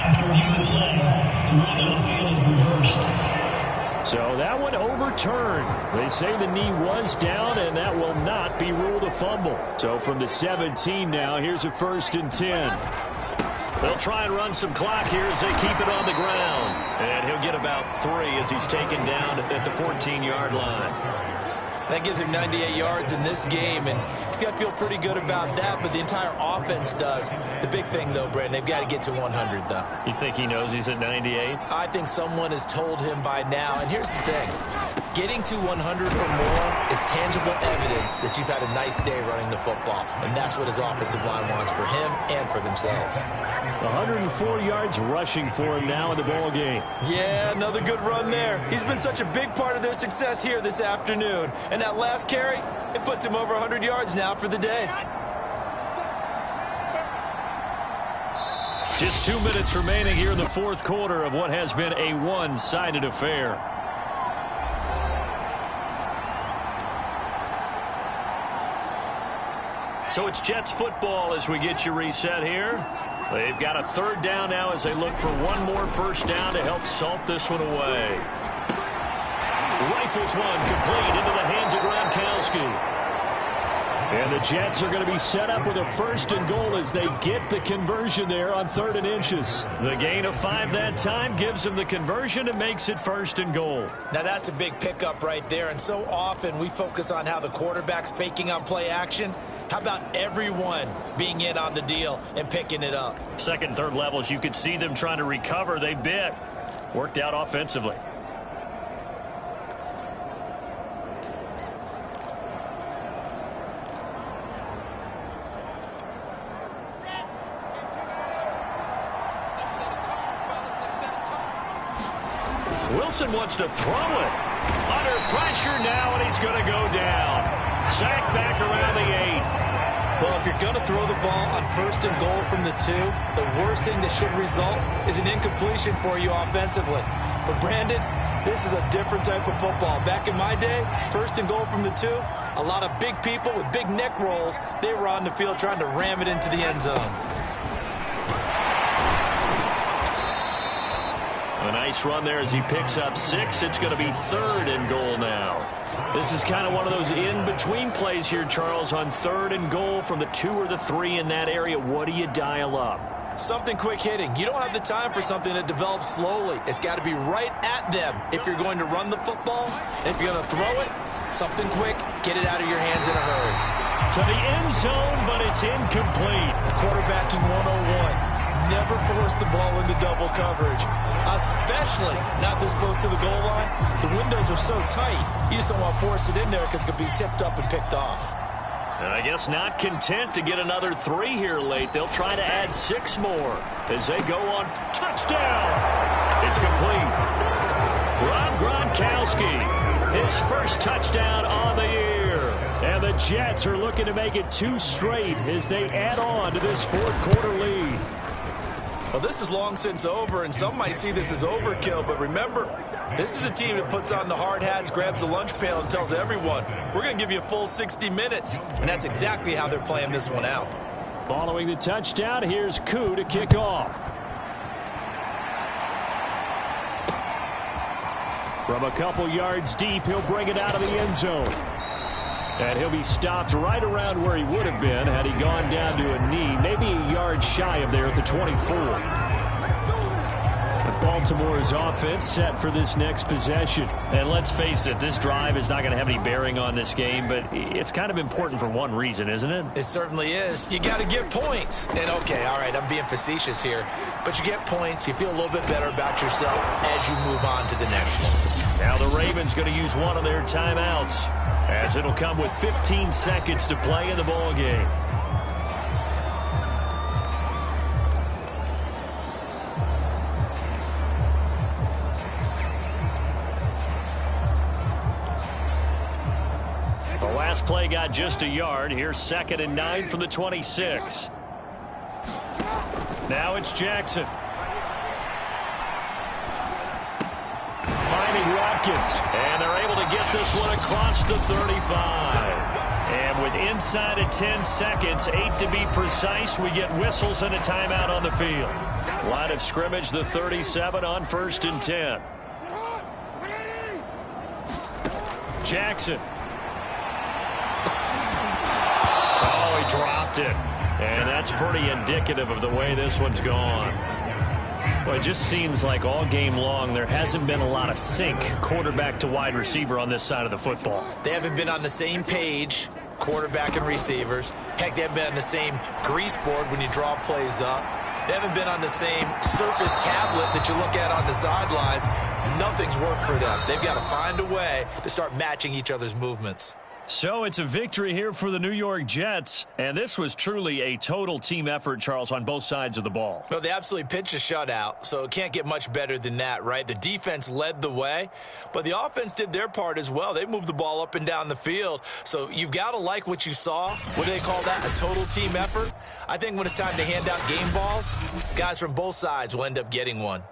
After viewing the play, the ruling on the field is reversed. So that one overturned. They say the knee was down, and that will not be ruled a fumble. So from the 17 now, here's a 1st and 10. They'll try and run some clock here as they keep it on the ground. And he'll get about 3 as he's taken down at the 14-yard line. That gives him 98 yards in this game, and he's got to feel pretty good about that, but the entire offense does. The big thing, though, Brandon, they've got to get to 100, though. You think he knows he's at 98? I think someone has told him by now, and here's the thing. Getting to 100 or more is tangible evidence that you've had a nice day running the football, and that's what his offensive line wants for him and for themselves. 104 yards rushing for him now in the ball game. Yeah, another good run there. He's been such a big part of their success here this afternoon. And that last carry, it puts him over 100 yards now for the day. Just 2 minutes remaining here in the fourth quarter of what has been a one-sided affair. So it's Jets football as we get you reset here. They've got a 3rd down now as they look for one more first down to help salt this one away. Rifles one complete into the hands of Gronkowski. And the Jets are going to be set up with a 1st and goal as they get the conversion there on 3rd and inches. The gain of 5 that time gives them the conversion and makes it 1st and goal. Now that's a big pickup right there, and so often we focus on how the quarterback's faking on play action. How about everyone being in on the deal and picking it up? 2nd and 3rd levels, you could see them trying to recover. They bit. Worked out offensively. Wilson wants to throw it. Under pressure now, and he's going to go down. Sacked back around the 8. Well, if you're going to throw the ball on 1st and goal from the 2, the worst thing that should result is an incompletion for you offensively. But, Brandon, this is a different type of football. Back in my day, 1st and goal from the 2, a lot of big people with big neck rolls, they were on the field trying to ram it into the end zone. A nice run there as he picks up 6. It's going to be 3rd and goal now. This is kind of one of those in-between plays here, Charles, on 3rd and goal from the 2 or the 3 in that area. What do you dial up? Something quick hitting. You don't have the time for something that develops slowly. It's got to be right at them if you're going to run the football. And if you're going to throw it, something quick, get it out of your hands in a hurry. To the end zone, but it's incomplete. Quarterbacking 101. Never force the ball into double coverage, especially not this close to the goal line. The windows are so tight, you just don't want to force it in there because it could be tipped up and picked off. And I guess not content to get another 3 here late. They'll try to add 6 more as they go on. Touchdown! It's complete. Rob Gronkowski, his first touchdown on the year. And the Jets are looking to make it 2 straight as they add on to this 4th quarter lead. Well, this is long since over, and some might see this as overkill, but remember, this is a team that puts on the hard hats, grabs the lunch pail, and tells everyone, we're going to give you a full 60 minutes. And that's exactly how they're playing this one out. Following the touchdown, here's Koo to kick off. From a couple yards deep, he'll bring it out of the end zone. And he'll be stopped right around where he would have been had he gone down to a knee, maybe a yard shy of there at the 24. And Baltimore's offense set for this next possession. And let's face it, this drive is not going to have any bearing on this game, but it's kind of important for one reason, isn't it? It certainly is. You got to get points. And, okay, all right, I'm being facetious here, but you get points, you feel a little bit better about yourself as you move on to the next one. Now the Ravens going to use one of their timeouts, as it'll come with 15 seconds to play in the ball game. The last play got just a yard. Here's 2nd and 9 from the 26. Now it's Jackson. Finding Watkins. And they're able to get this one across the 35. And with inside of 10 seconds, 8 to be precise, we get whistles and a timeout on the field. Line of scrimmage, the 37 on 1st and 10. Jackson. Oh, he dropped it. And that's pretty indicative of the way this one's gone. Well, it just seems like all game long there hasn't been a lot of sync quarterback to wide receiver on this side of the football. They haven't been on the same page, quarterback and receivers. Heck, they haven't been on the same grease board when you draw plays up. They haven't been on the same Surface tablet that you look at on the sidelines. Nothing's worked for them. They've got to find a way to start matching each other's movements. So it's a victory here for the New York Jets, and this was truly a total team effort, Charles, on both sides of the ball. Well, they absolutely pitched a shutout, so it can't get much better than that, right? The defense led the way, but the offense did their part as well. They moved the ball up and down the field, so you've got to like what you saw. What do they call that, a total team effort? I think when it's time to hand out game balls, guys from both sides will end up getting one.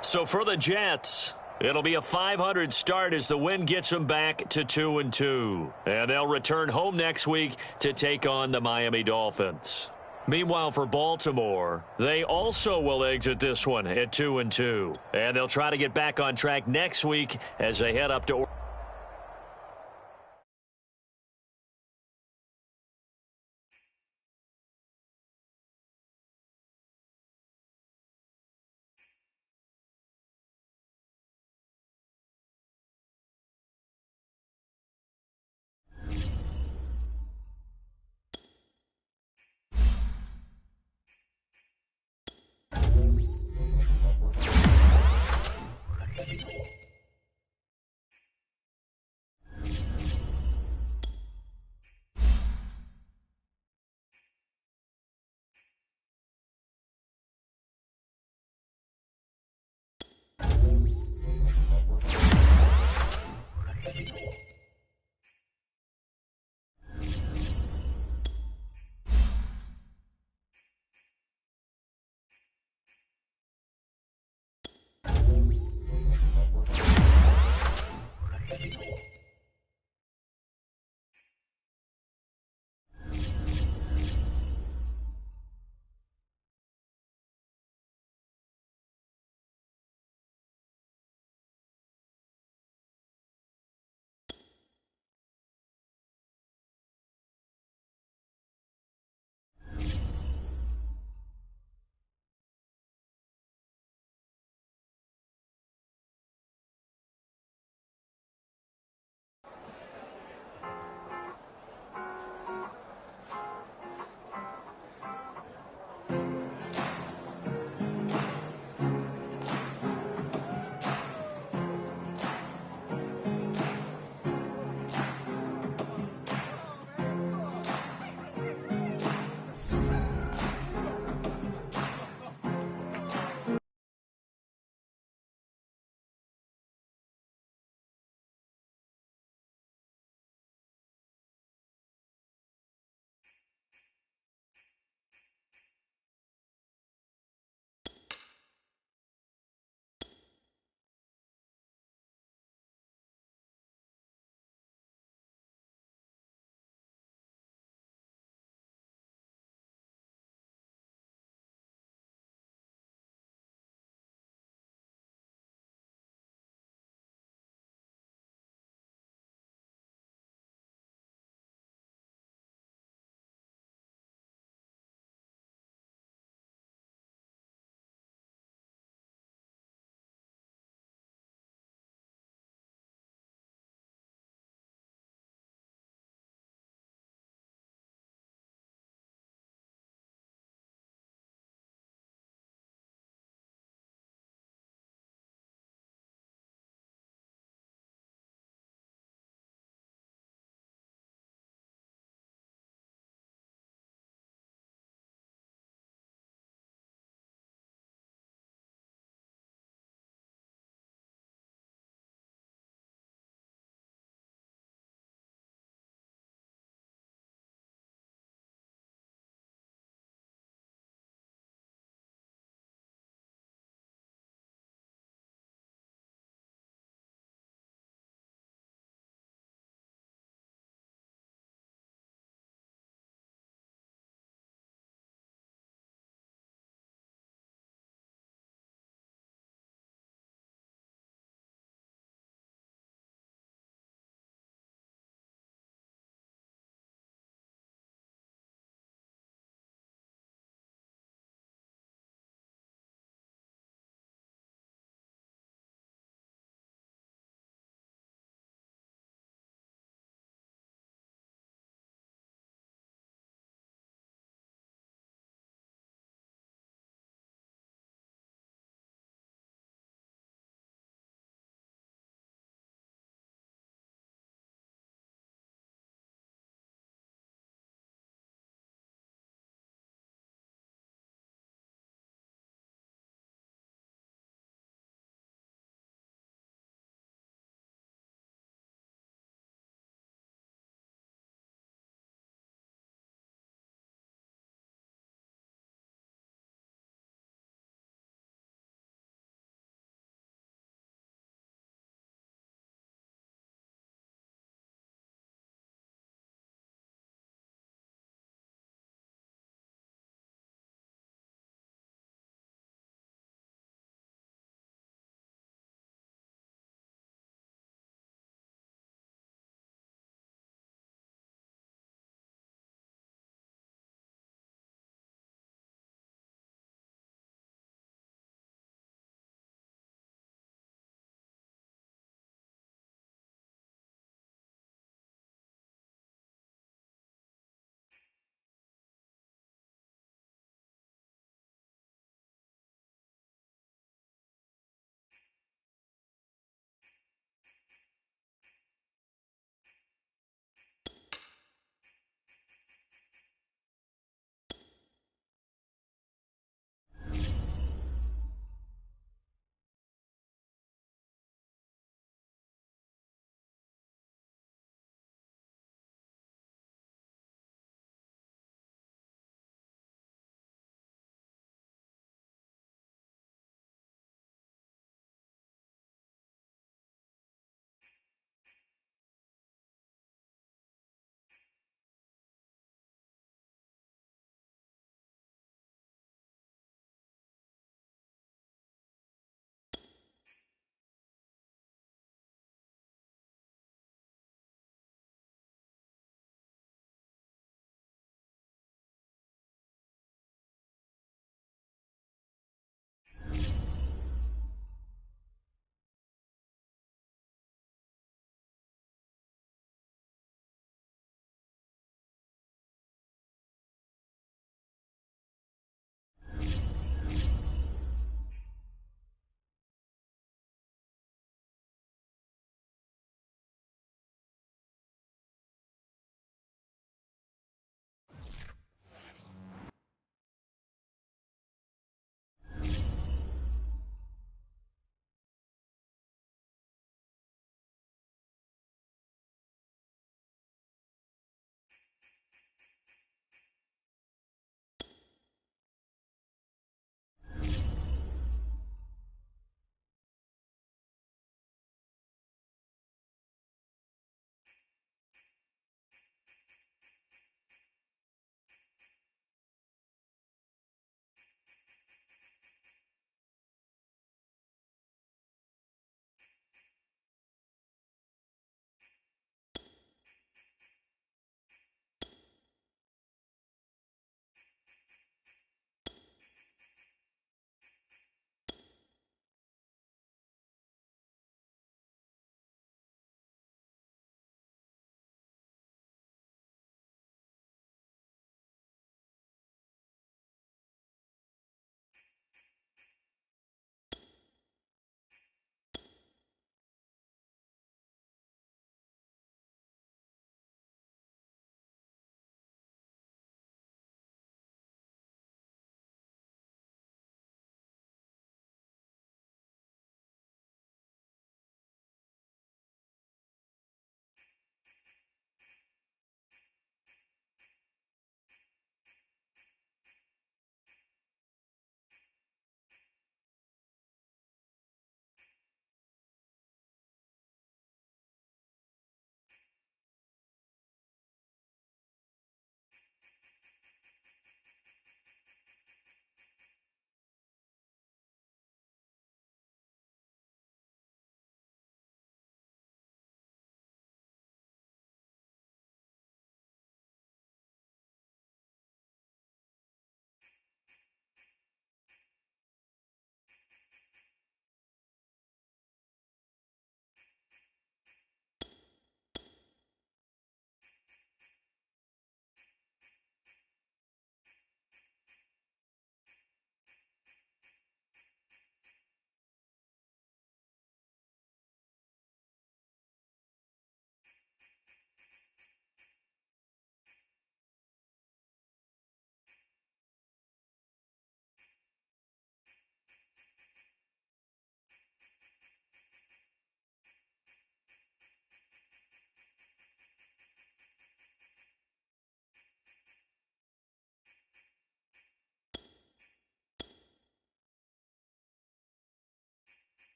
So for the Jets, it'll be a .500 start as the win gets them back to 2-2. And they'll return home next week to take on the Miami Dolphins. Meanwhile, for Baltimore, they also will exit this one at 2-2. And they'll try to get back on track next week as they head up to